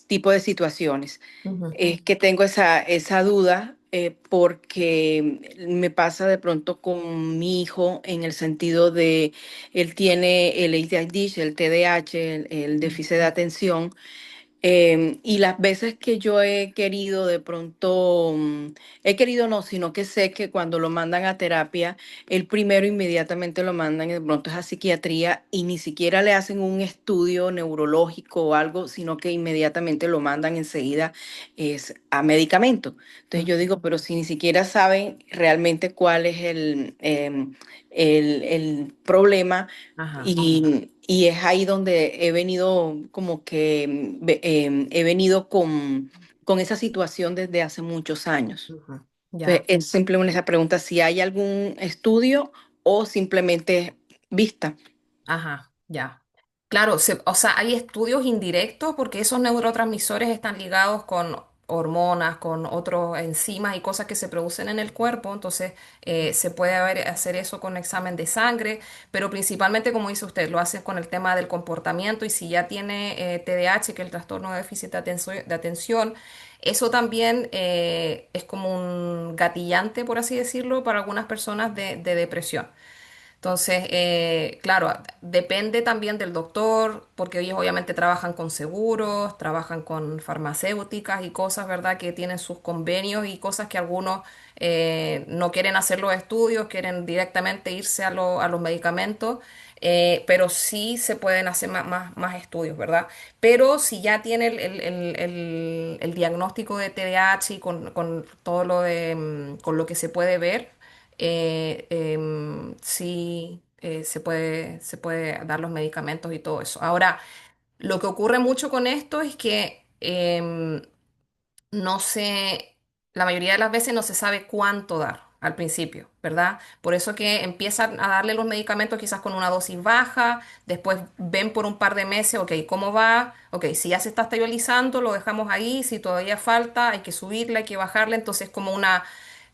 S5: tipo de situaciones?
S1: Ujú,
S5: Es que tengo esa duda porque me pasa de pronto con mi hijo en el sentido de, él tiene el ADHD, el TDAH, el
S1: ujú,
S5: déficit de atención, y las veces que yo he querido de pronto, he querido no, sino que sé que cuando lo mandan a terapia, el primero inmediatamente lo mandan de pronto es a psiquiatría y ni siquiera le hacen un estudio neurológico o algo, sino que inmediatamente lo mandan enseguida es a medicamento. Entonces yo
S1: ujú.
S5: digo, pero si ni siquiera saben realmente cuál es el problema,
S1: Ajá.
S5: y es ahí donde he venido como que he venido con esa situación desde hace muchos años.
S1: Ujú,
S5: Entonces,
S1: ya.
S5: es simplemente esa pregunta, si hay algún estudio o simplemente vista.
S1: Ajá, ya. Claro, o sea, hay estudios indirectos porque esos neurotransmisores están ligados con hormonas, con otros enzimas y cosas que se producen en el cuerpo. Entonces, se puede hacer eso con examen de sangre, pero principalmente, como dice usted, lo hacen con el tema del comportamiento y si ya tiene TDAH, que es el trastorno de déficit de atención, eso también es como un gatillante, por así decirlo, para algunas personas de depresión. Entonces, claro, depende también del doctor, porque ellos obviamente trabajan con seguros, trabajan con farmacéuticas y cosas, ¿verdad? Que tienen sus convenios y cosas que algunos no quieren hacer los estudios, quieren directamente irse a los medicamentos, pero sí se pueden hacer más estudios, ¿verdad? Pero si ya tiene el diagnóstico de TDAH y con todo lo con lo que se puede ver sí se puede dar los medicamentos y todo eso. Ahora, lo que ocurre mucho con esto es que no se, la mayoría de las veces no se sabe cuánto dar al principio, ¿verdad? Por eso que empiezan a darle los medicamentos quizás con una dosis baja, después ven por un par de meses, ok, ¿cómo va? Ok, si ya se está estabilizando, lo dejamos ahí, si todavía falta, hay que subirle, hay que bajarle, entonces como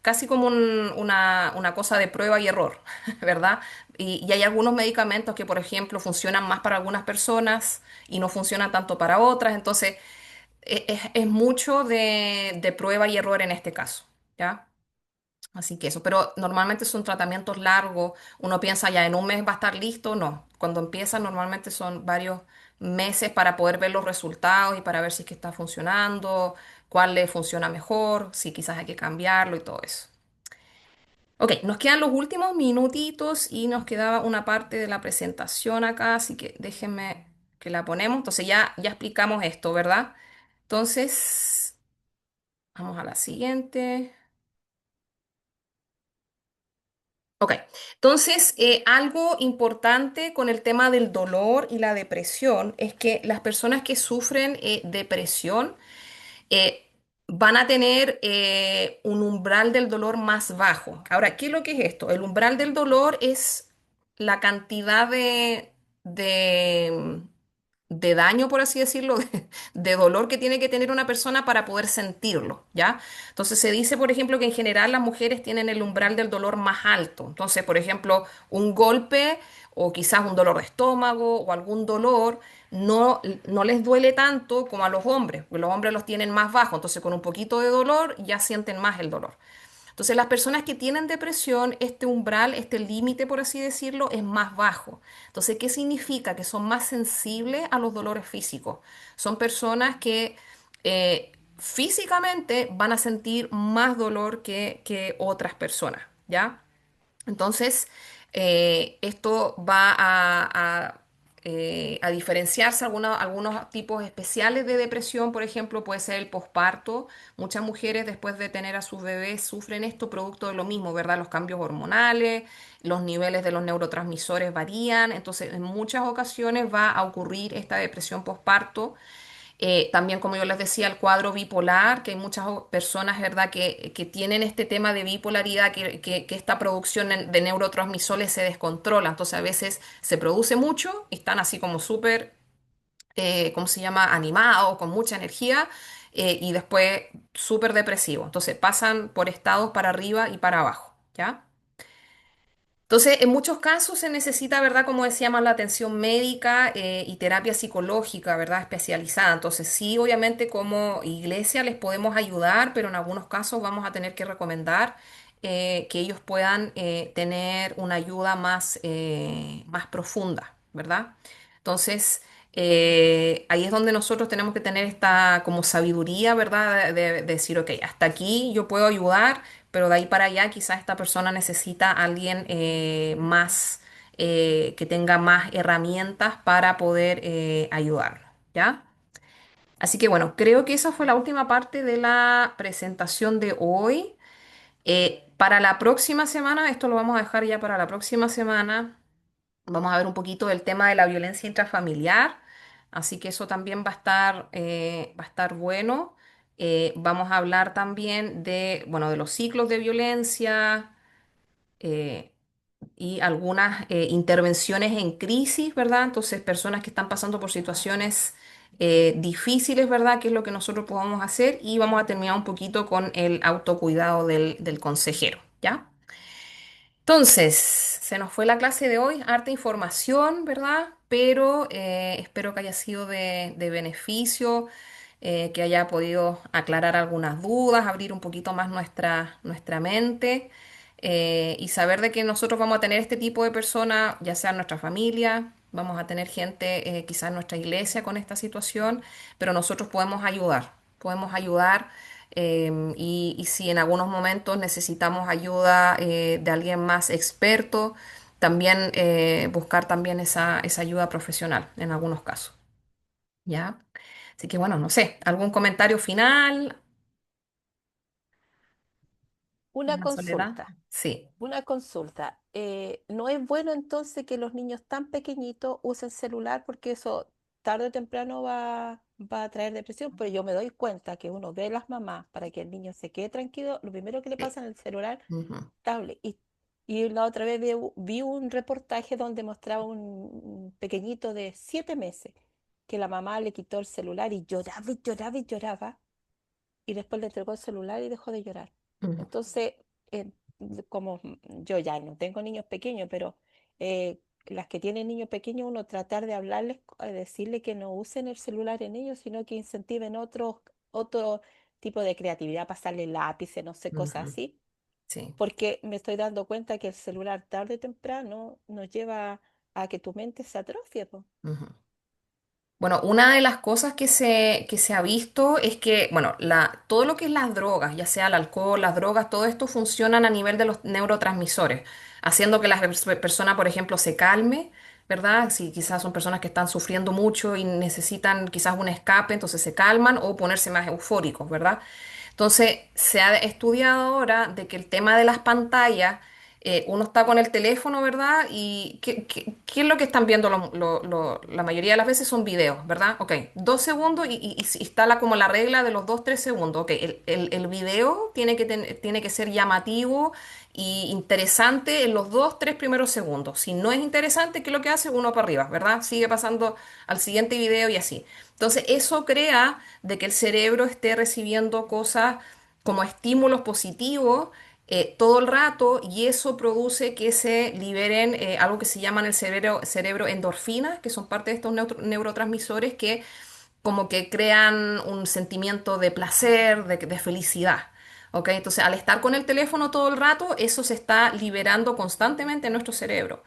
S1: casi como una cosa de prueba y error, ¿verdad? Y hay algunos medicamentos que, por ejemplo, funcionan más para algunas personas y no funcionan tanto para otras, entonces es mucho de prueba y error en este caso, ¿ya? Así que eso, pero normalmente son tratamientos largos, uno piensa ya en un mes va a estar listo, no, cuando empieza normalmente son varios meses para poder ver los resultados y para ver si es que está funcionando, cuál le funciona mejor, si quizás hay que cambiarlo y todo eso. Ok, nos quedan los últimos minutitos y nos quedaba una parte de la presentación acá, así que déjenme que la ponemos. Entonces ya explicamos esto, ¿verdad? Entonces, vamos a la siguiente. Ok, entonces algo importante con el tema del dolor y la depresión es que las personas que sufren depresión eh, van a tener un umbral del dolor más bajo. Ahora, ¿qué es lo que es esto? El umbral del dolor es la cantidad de, de daño, por así decirlo, de dolor que tiene que tener una persona para poder sentirlo, ¿ya? Entonces se dice, por ejemplo, que en general las mujeres tienen el umbral del dolor más alto. Entonces, por ejemplo, un golpe o quizás un dolor de estómago o algún dolor no les duele tanto como a los hombres, porque los hombres los tienen más bajos, entonces con un poquito de dolor ya sienten más el dolor. Entonces, las personas que tienen depresión, este umbral, este límite, por así decirlo, es más bajo. Entonces, ¿qué significa? Que son más sensibles a los dolores físicos. Son personas que físicamente van a sentir más dolor que otras personas, ¿ya? Entonces, esto va a diferenciarse algunos tipos especiales de depresión, por ejemplo, puede ser el posparto. Muchas mujeres después de tener a sus bebés sufren esto producto de lo mismo, ¿verdad? Los cambios hormonales, los niveles de los neurotransmisores varían, entonces en muchas ocasiones va a ocurrir esta depresión posparto. También, como yo les decía, el cuadro bipolar, que hay muchas personas, ¿verdad?, que tienen este tema de bipolaridad, que esta producción de neurotransmisores se descontrola. Entonces, a veces se produce mucho y están así como súper, ¿cómo se llama?, animados, con mucha energía, y después súper depresivos. Entonces, pasan por estados para arriba y para abajo, ¿ya? Entonces, en muchos casos se necesita, ¿verdad? Como decía, más la atención médica y terapia psicológica, ¿verdad? Especializada. Entonces, sí, obviamente como iglesia les podemos ayudar, pero en algunos casos vamos a tener que recomendar que ellos puedan tener una ayuda más profunda, ¿verdad? Entonces, ahí es donde nosotros tenemos que tener esta como sabiduría, ¿verdad? De decir, ok, hasta aquí yo puedo ayudar, pero de ahí para allá quizás esta persona necesita a alguien más, que tenga más herramientas para poder ayudarlo, ¿ya? Así que bueno, creo que esa fue la última parte de la presentación de hoy. Para la próxima semana, esto lo vamos a dejar ya para la próxima semana. Vamos a ver un poquito del tema de la violencia intrafamiliar, así que eso también va a estar bueno. Vamos a hablar también de, bueno, de los ciclos de violencia eh, y algunas intervenciones en crisis, ¿verdad? Entonces, personas que están pasando por situaciones difíciles, ¿verdad? ¿Qué es lo que nosotros podemos hacer? Y vamos a terminar un poquito con el autocuidado del consejero, ¿ya? Entonces, se nos fue la clase de hoy, harta información, ¿verdad? Pero espero que haya sido de beneficio, que haya podido aclarar algunas dudas, abrir un poquito más nuestra mente y saber de que nosotros vamos a tener este tipo de personas, ya sea en nuestra familia, vamos a tener gente quizás en nuestra iglesia con esta situación, pero nosotros podemos ayudar y si en algunos momentos necesitamos ayuda de alguien más experto, también buscar también esa ayuda profesional en algunos casos, ¿ya? Así que bueno, no sé, ¿algún comentario final,
S2: Una
S1: Ana Soledad?
S2: consulta.
S1: Sí.
S2: Una consulta. ¿No es bueno entonces que los niños tan pequeñitos usen celular porque eso tarde o temprano va a traer depresión? Pero yo me doy cuenta que uno ve a las mamás para que el niño se quede tranquilo, lo primero que le
S1: eh,
S2: pasa en el celular,
S1: Ujú,
S2: tablet. Y la otra vez vi un reportaje donde mostraba un pequeñito de 7 meses que la mamá le quitó el celular y lloraba y lloraba y lloraba y después le entregó el celular y dejó de llorar.
S1: ujú,
S2: Entonces, como yo ya no tengo niños pequeños, pero las que tienen niños pequeños, uno tratar de hablarles, decirle que no usen el celular en ellos, sino que incentiven otro tipo de creatividad, pasarle lápices, no sé, cosas
S1: ujú,
S2: así,
S1: sí.
S2: porque me estoy dando cuenta que el celular tarde o temprano nos lleva a que tu mente se atrofie, po.
S1: Ujú. Bueno, una de las cosas que se ha visto es que, bueno, todo lo que es las drogas, ya sea el alcohol, las drogas, todo esto funcionan a nivel de los neurotransmisores, haciendo que la persona, por ejemplo, se calme, ¿verdad? Si quizás son personas que están sufriendo mucho y necesitan quizás un escape, entonces se calman o ponerse más eufóricos, ¿verdad? Entonces, se ha estudiado ahora de que el tema de las pantallas, uno está con el teléfono, ¿verdad? ¿Y qué es lo que están viendo la mayoría de las veces son videos, ¿verdad? Ok, 2 segundos y si está como la regla de los 2, 3 segundos. Ok, el video tiene que ser llamativo y interesante en los 2, 3 primeros segundos. Si no es interesante, ¿qué es lo que hace? Uno para arriba, ¿verdad? Sigue pasando al siguiente video y así. Entonces, eso crea de que el cerebro esté recibiendo cosas como estímulos positivos todo el rato y eso produce que se liberen algo que se llama en el cerebro endorfinas, que son parte de estos neurotransmisores que como que crean un sentimiento de placer, de felicidad. ¿Ok? Entonces, al estar con el teléfono todo el rato, eso se está liberando constantemente en nuestro cerebro.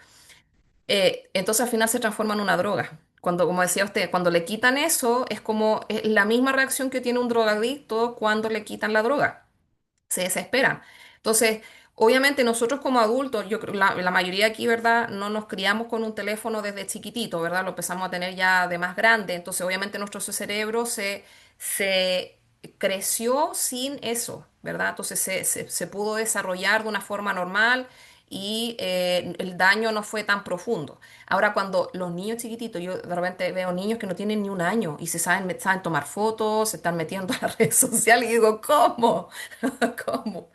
S1: Entonces al final se transforma en una droga. Cuando, como decía usted, cuando le quitan eso, es como es la misma reacción que tiene un drogadicto cuando le quitan la droga. Se desesperan. Entonces, obviamente nosotros como adultos, yo creo la mayoría aquí, ¿verdad? No nos criamos con un teléfono desde chiquitito, ¿verdad? Lo empezamos a tener ya de más grande. Entonces, obviamente nuestro cerebro se creció sin eso, ¿verdad? Entonces se pudo desarrollar de una forma normal y el daño no fue tan profundo. Ahora, cuando los niños chiquititos, yo de repente veo niños que no tienen ni un año y saben tomar fotos, se están metiendo a las redes sociales y digo, ¿cómo? ¿Cómo?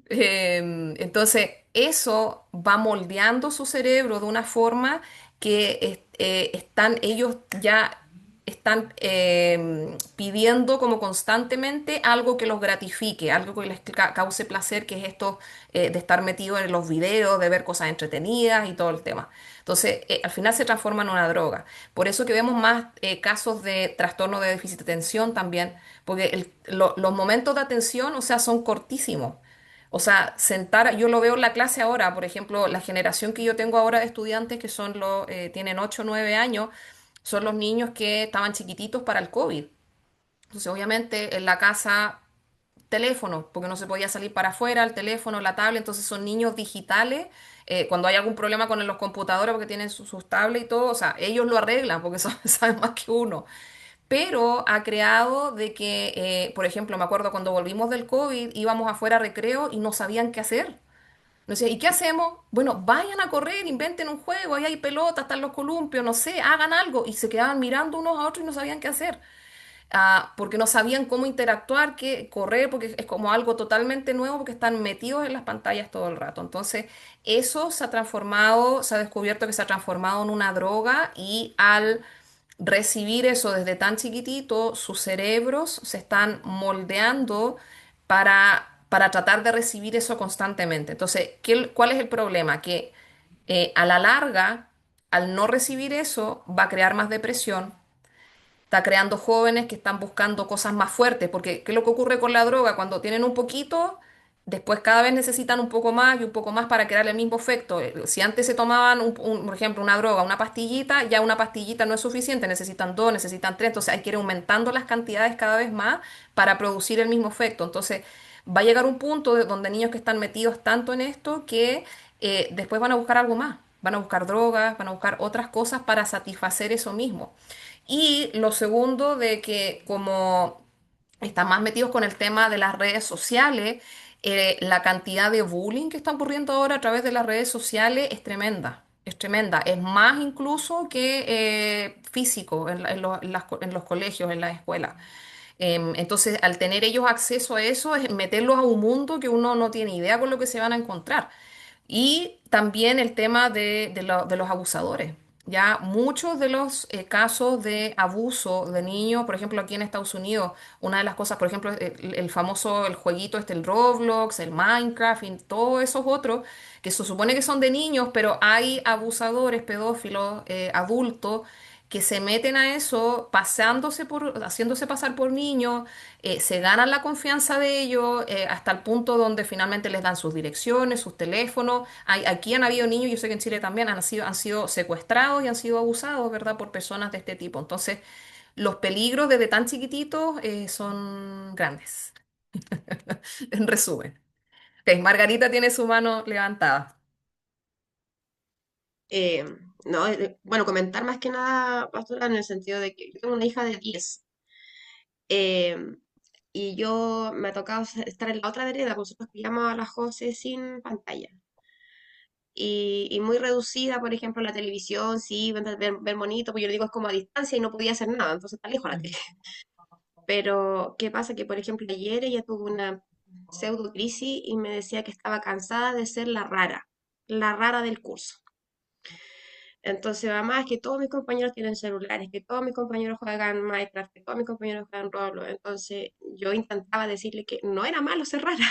S1: Entonces, eso va moldeando su cerebro de una forma que ellos ya están pidiendo como constantemente algo que los gratifique, algo que les cause placer, que es esto de estar metido en los videos, de ver cosas entretenidas y todo el tema. Entonces, al final se transforma en una droga. Por eso que vemos más casos de trastorno de déficit de atención también, porque los momentos de atención, o sea, son cortísimos. O sea, yo lo veo en la clase ahora, por ejemplo, la generación que yo tengo ahora de estudiantes que tienen 8 o 9 años, son los niños que estaban chiquititos para el COVID. Entonces, obviamente, en la casa, teléfono, porque no se podía salir para afuera, el teléfono, la tablet, entonces son niños digitales. Cuando hay algún problema con los computadores porque tienen sus tablets y todo, o sea, ellos lo arreglan porque saben más que uno, pero ha creado de que, por ejemplo, me acuerdo cuando volvimos del COVID, íbamos afuera a recreo y no sabían qué hacer. No sé, ¿y qué hacemos? Bueno, vayan a correr, inventen un juego, ahí hay pelotas, están los columpios, no sé, hagan algo. Y se quedaban mirando unos a otros y no sabían qué hacer. Porque no sabían cómo interactuar, qué correr, porque es como algo totalmente nuevo, porque están metidos en las pantallas todo el rato. Entonces, eso se ha descubierto que se ha transformado en una droga y al recibir eso desde tan chiquitito, sus cerebros se están moldeando para tratar de recibir eso constantemente. Entonces, ¿cuál es el problema? Que a la larga, al no recibir eso, va a crear más depresión, está creando jóvenes que están buscando cosas más fuertes, porque ¿qué es lo que ocurre con la droga? Cuando tienen un poquito, después cada vez necesitan un poco más y un poco más para crear el mismo efecto. Si antes se tomaban, por ejemplo, una droga, una pastillita, ya una pastillita no es suficiente, necesitan dos, necesitan tres, entonces hay que ir aumentando las cantidades cada vez más para producir el mismo efecto. Entonces va a llegar un punto donde niños que están metidos tanto en esto que después van a buscar algo más. Van a buscar drogas, van a buscar otras cosas para satisfacer eso mismo. Y lo segundo, de que como están más metidos con el tema de las redes sociales, la cantidad de bullying que está ocurriendo ahora a través de las redes sociales es tremenda. Es tremenda. Es más incluso que físico en los colegios, en las escuelas. Entonces, al tener ellos acceso a eso, es meterlos a un mundo que uno no tiene idea con lo que se van a encontrar. Y también el tema de los abusadores. Ya muchos de los casos de abuso de niños, por ejemplo, aquí en Estados Unidos, una de las cosas, por ejemplo, el famoso, el jueguito el Roblox, el Minecraft y todos esos otros, que se supone que son de niños, pero hay abusadores, pedófilos, adultos, que se meten a eso haciéndose pasar por niños, se ganan la confianza de ellos hasta el punto donde finalmente les dan sus direcciones, sus teléfonos. Aquí han habido niños, yo sé que en Chile también han sido secuestrados y han sido abusados, ¿verdad?, por personas de este tipo. Entonces, los peligros desde tan chiquititos son grandes, en resumen. Ok, Margarita tiene su mano levantada.
S4: Eh, no, bueno, comentar más que nada, Pastora, en el sentido de que yo tengo una hija de 10 eh, y yo me ha tocado estar en la otra vereda, nosotros pillamos a la José sin pantalla. Y muy reducida, por ejemplo, la televisión, sí, ver bonito, pues yo le digo es como a distancia y no podía hacer nada, entonces está lejos la tele. Pero, ¿qué pasa? Que, por ejemplo, ayer ella tuvo una pseudo crisis y me decía que estaba cansada de ser la rara del curso. Entonces, mamá, es que todos mis compañeros tienen celulares, que todos mis compañeros juegan Minecraft, que todos mis compañeros juegan Roblox. Entonces, yo intentaba decirle que no era malo ser rara,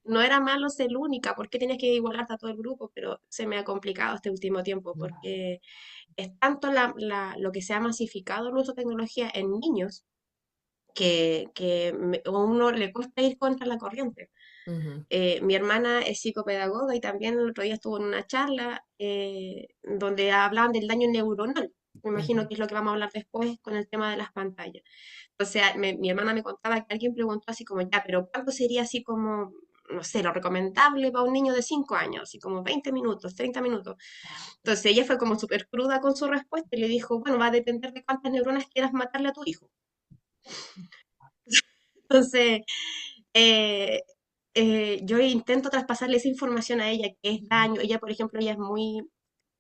S4: no era malo ser única, porque tenías que igualarte a todo el grupo, pero se me ha complicado este último tiempo, porque es tanto lo que se ha masificado el uso de tecnología en niños que a uno le cuesta ir contra la corriente.
S1: Ujú,
S4: Mi hermana es psicopedagoga y también el otro día estuvo en una charla donde hablaban del daño neuronal. Me imagino
S1: ujú,
S4: que es lo que vamos a hablar después con el tema de las pantallas. O sea, mi hermana me contaba que alguien preguntó así como, ya, pero ¿cuánto sería así como, no sé, lo recomendable para un niño de 5 años? Así como 20 minutos, 30 minutos. Entonces ella fue como súper cruda con su respuesta y le dijo, bueno, va a depender de cuántas neuronas quieras matarle a tu hijo. Entonces, eh, yo intento traspasarle esa información a ella, que es daño. Ella, por ejemplo, ella es muy,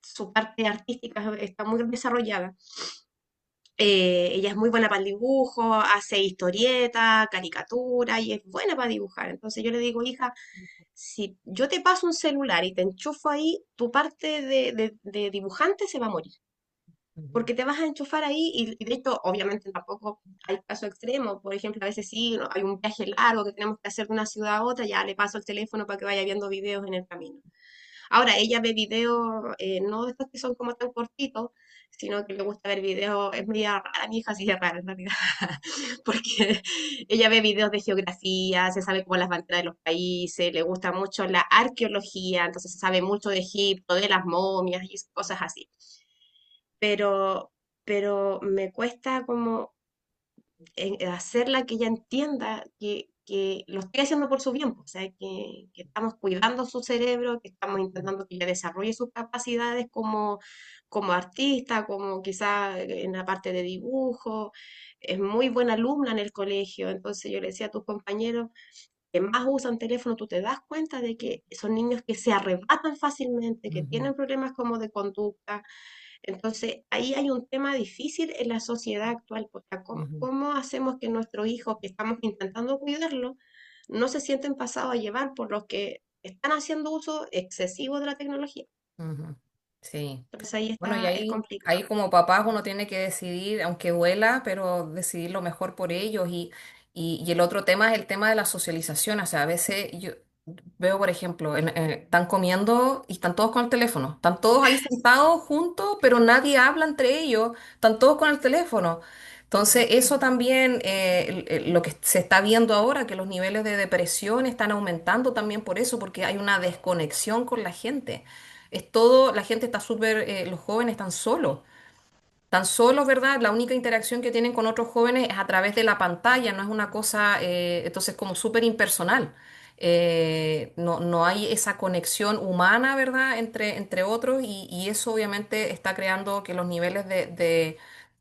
S4: su parte artística está muy desarrollada. Ella es muy buena para el dibujo, hace historieta, caricatura y es buena para dibujar. Entonces yo le digo, hija, si yo te paso un celular y te enchufo ahí, tu parte de dibujante se va a morir
S1: ujú,
S4: porque te vas a enchufar ahí y de hecho, obviamente tampoco hay caso extremo, por ejemplo, a veces sí, no, hay un viaje largo que tenemos que hacer de una ciudad a otra, ya le paso el teléfono para que vaya viendo videos en el camino. Ahora, ella ve videos, no de estos que son como tan cortitos, sino que le gusta ver videos, es media rara, mi hija sí es rara en realidad, porque ella ve videos de geografía, se sabe como las banderas de los países, le gusta mucho la arqueología, entonces se sabe mucho de Egipto, de las momias y cosas así pero, pero me cuesta como hacerla que ella entienda que lo estoy haciendo por su bien, pues, o sea, que estamos cuidando su cerebro, que estamos intentando que ella desarrolle sus capacidades como artista, como quizá en la parte de dibujo, es muy buena alumna en el colegio, entonces yo le decía a tus compañeros que más usan teléfono, tú te das cuenta de que son niños que se arrebatan fácilmente, que
S1: ujú,
S4: tienen problemas como de conducta, entonces, ahí hay un tema difícil en la sociedad actual, porque
S1: ujú,
S4: ¿cómo hacemos que nuestros hijos, que estamos intentando cuidarlos, no se sienten pasados a llevar por los que están haciendo uso excesivo de la tecnología?
S1: ujú. Sí.
S4: Entonces ahí
S1: Bueno, y
S4: está, es
S1: ahí
S4: complicado.
S1: como papás uno tiene que decidir, aunque duela, pero decidir lo mejor por ellos. Y el otro tema es el tema de la socialización. O sea, a veces yo veo, por ejemplo, están comiendo y están todos con el teléfono. Están todos ahí sentados juntos, pero nadie habla entre ellos. Están todos con el teléfono. Entonces, eso también, lo que se está viendo ahora, que los niveles de depresión están aumentando también por eso, porque hay una desconexión con la gente. Es todo, la gente está súper, los jóvenes están solos. Están solos, ¿verdad? La única interacción que tienen con otros jóvenes es a través de la pantalla, no es una cosa, entonces como súper impersonal. No hay esa conexión humana, ¿verdad? Entre otros y eso obviamente está creando que los niveles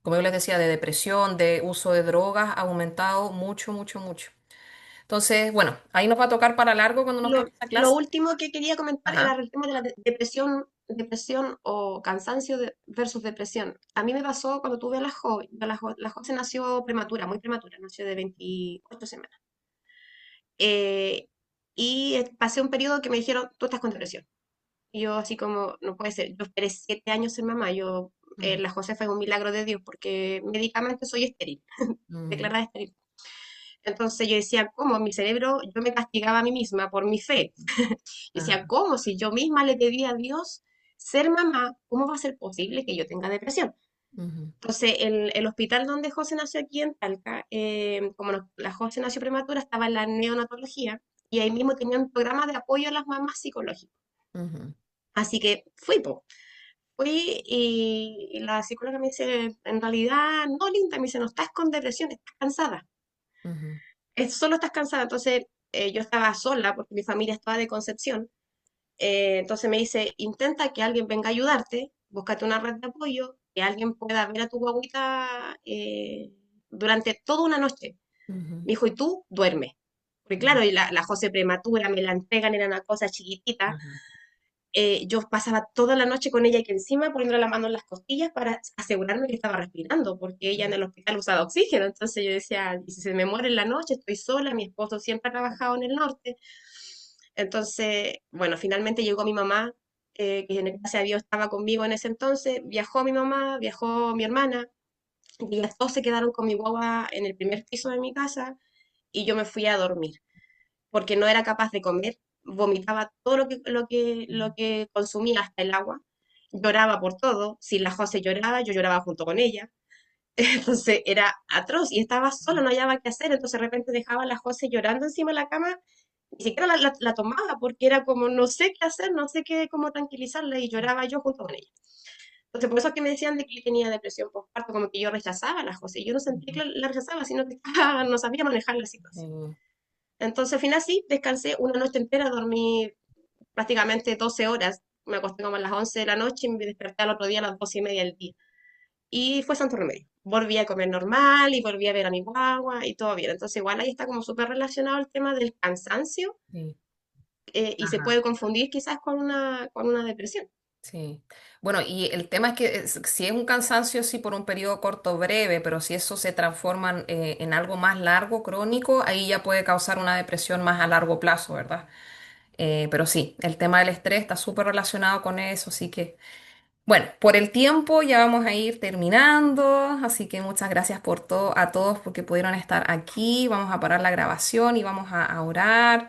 S1: como yo les decía, de depresión, de uso de drogas ha aumentado mucho, mucho, mucho. Entonces, bueno, ahí nos va a tocar para largo cuando nos toque esa
S4: Lo
S1: clase.
S4: último que quería comentar era
S1: Ajá.
S4: el tema de la depresión o cansancio versus depresión. A mí me pasó cuando tuve a la José nació prematura, muy prematura, nació de 28 semanas. Eh, y pasé un periodo que me dijeron, tú estás con depresión. Y yo así como, no puede ser, yo esperé 7 años ser mamá,
S1: Ujú,
S4: la José fue un milagro de Dios porque médicamente soy estéril,
S1: ujú,
S4: declarada estéril. Entonces yo decía, ¿cómo? Mi cerebro, yo me castigaba a mí misma por mi fe. Yo decía,
S1: ajá,
S4: ¿cómo? Si yo misma le pedí a Dios ser mamá, ¿cómo va a ser posible que yo tenga depresión?
S1: ujú,
S4: Entonces, el hospital donde José nació aquí en Talca, como la José nació prematura, estaba en la neonatología y ahí mismo tenían programas de apoyo a las mamás psicológicos.
S1: ujú,
S4: Así que fui y la psicóloga me dice, en realidad, no, Linda, me dice, no estás con depresión, estás cansada.
S1: ujú,
S4: Solo estás cansada. Entonces, yo estaba sola porque mi familia estaba de Concepción. Entonces me dice, intenta que alguien venga a ayudarte, búscate una red de apoyo, que alguien pueda ver a tu guaguita durante toda una noche.
S1: ujú,
S4: Me dijo, y tú duerme. Porque claro, y la José prematura, me la entregan, era una cosa chiquitita.
S1: ujú,
S4: Yo pasaba toda la noche con ella y que encima poniendo la mano en las costillas para asegurarme que estaba respirando, porque ella en el hospital usaba oxígeno. Entonces yo decía, y si se me muere en la noche, estoy sola, mi esposo siempre ha trabajado en el norte. Entonces, bueno, finalmente llegó mi mamá, que gracias a Dios estaba conmigo en ese entonces. Viajó mi mamá, viajó mi hermana, y ellas dos se quedaron con mi guagua en el primer piso de mi casa y yo me fui a dormir porque no era capaz de comer, vomitaba todo lo que consumía, hasta el agua, lloraba por todo, si la José lloraba, yo lloraba junto con ella, entonces era atroz y estaba sola, no hallaba qué hacer, entonces de repente dejaba a la José llorando encima de la cama, ni siquiera la tomaba porque era como no sé qué hacer, no sé qué, cómo tranquilizarla y lloraba yo junto con ella. Entonces, por eso es que me decían de que yo tenía depresión postparto, como que yo rechazaba a la José. Yo no sentía que
S1: ujú.
S4: la rechazaba, sino que no sabía manejar la situación.
S1: Sí,
S4: Entonces, al final sí, descansé una noche entera, dormí prácticamente 12 horas. Me acosté como a las 11 de la noche y me desperté al otro día a las 2:30 del día. Y fue Santo Remedio. Volví a comer normal y volví a ver a mi guagua y todo bien. Entonces, igual ahí está como súper relacionado el tema del cansancio
S1: sí,
S4: y se
S1: ajá,
S4: puede confundir quizás con una depresión.
S1: sí. Bueno, y el tema es que si es un cansancio, sí, por un periodo corto, breve, pero si eso se transforma en algo más largo, crónico, ahí ya puede causar una depresión más a largo plazo, ¿verdad? Pero sí, el tema del estrés está súper relacionado con eso, así que, bueno, por el tiempo ya vamos a ir terminando, así que muchas gracias por todo, a todos porque pudieron estar aquí. Vamos a parar la grabación y vamos a orar.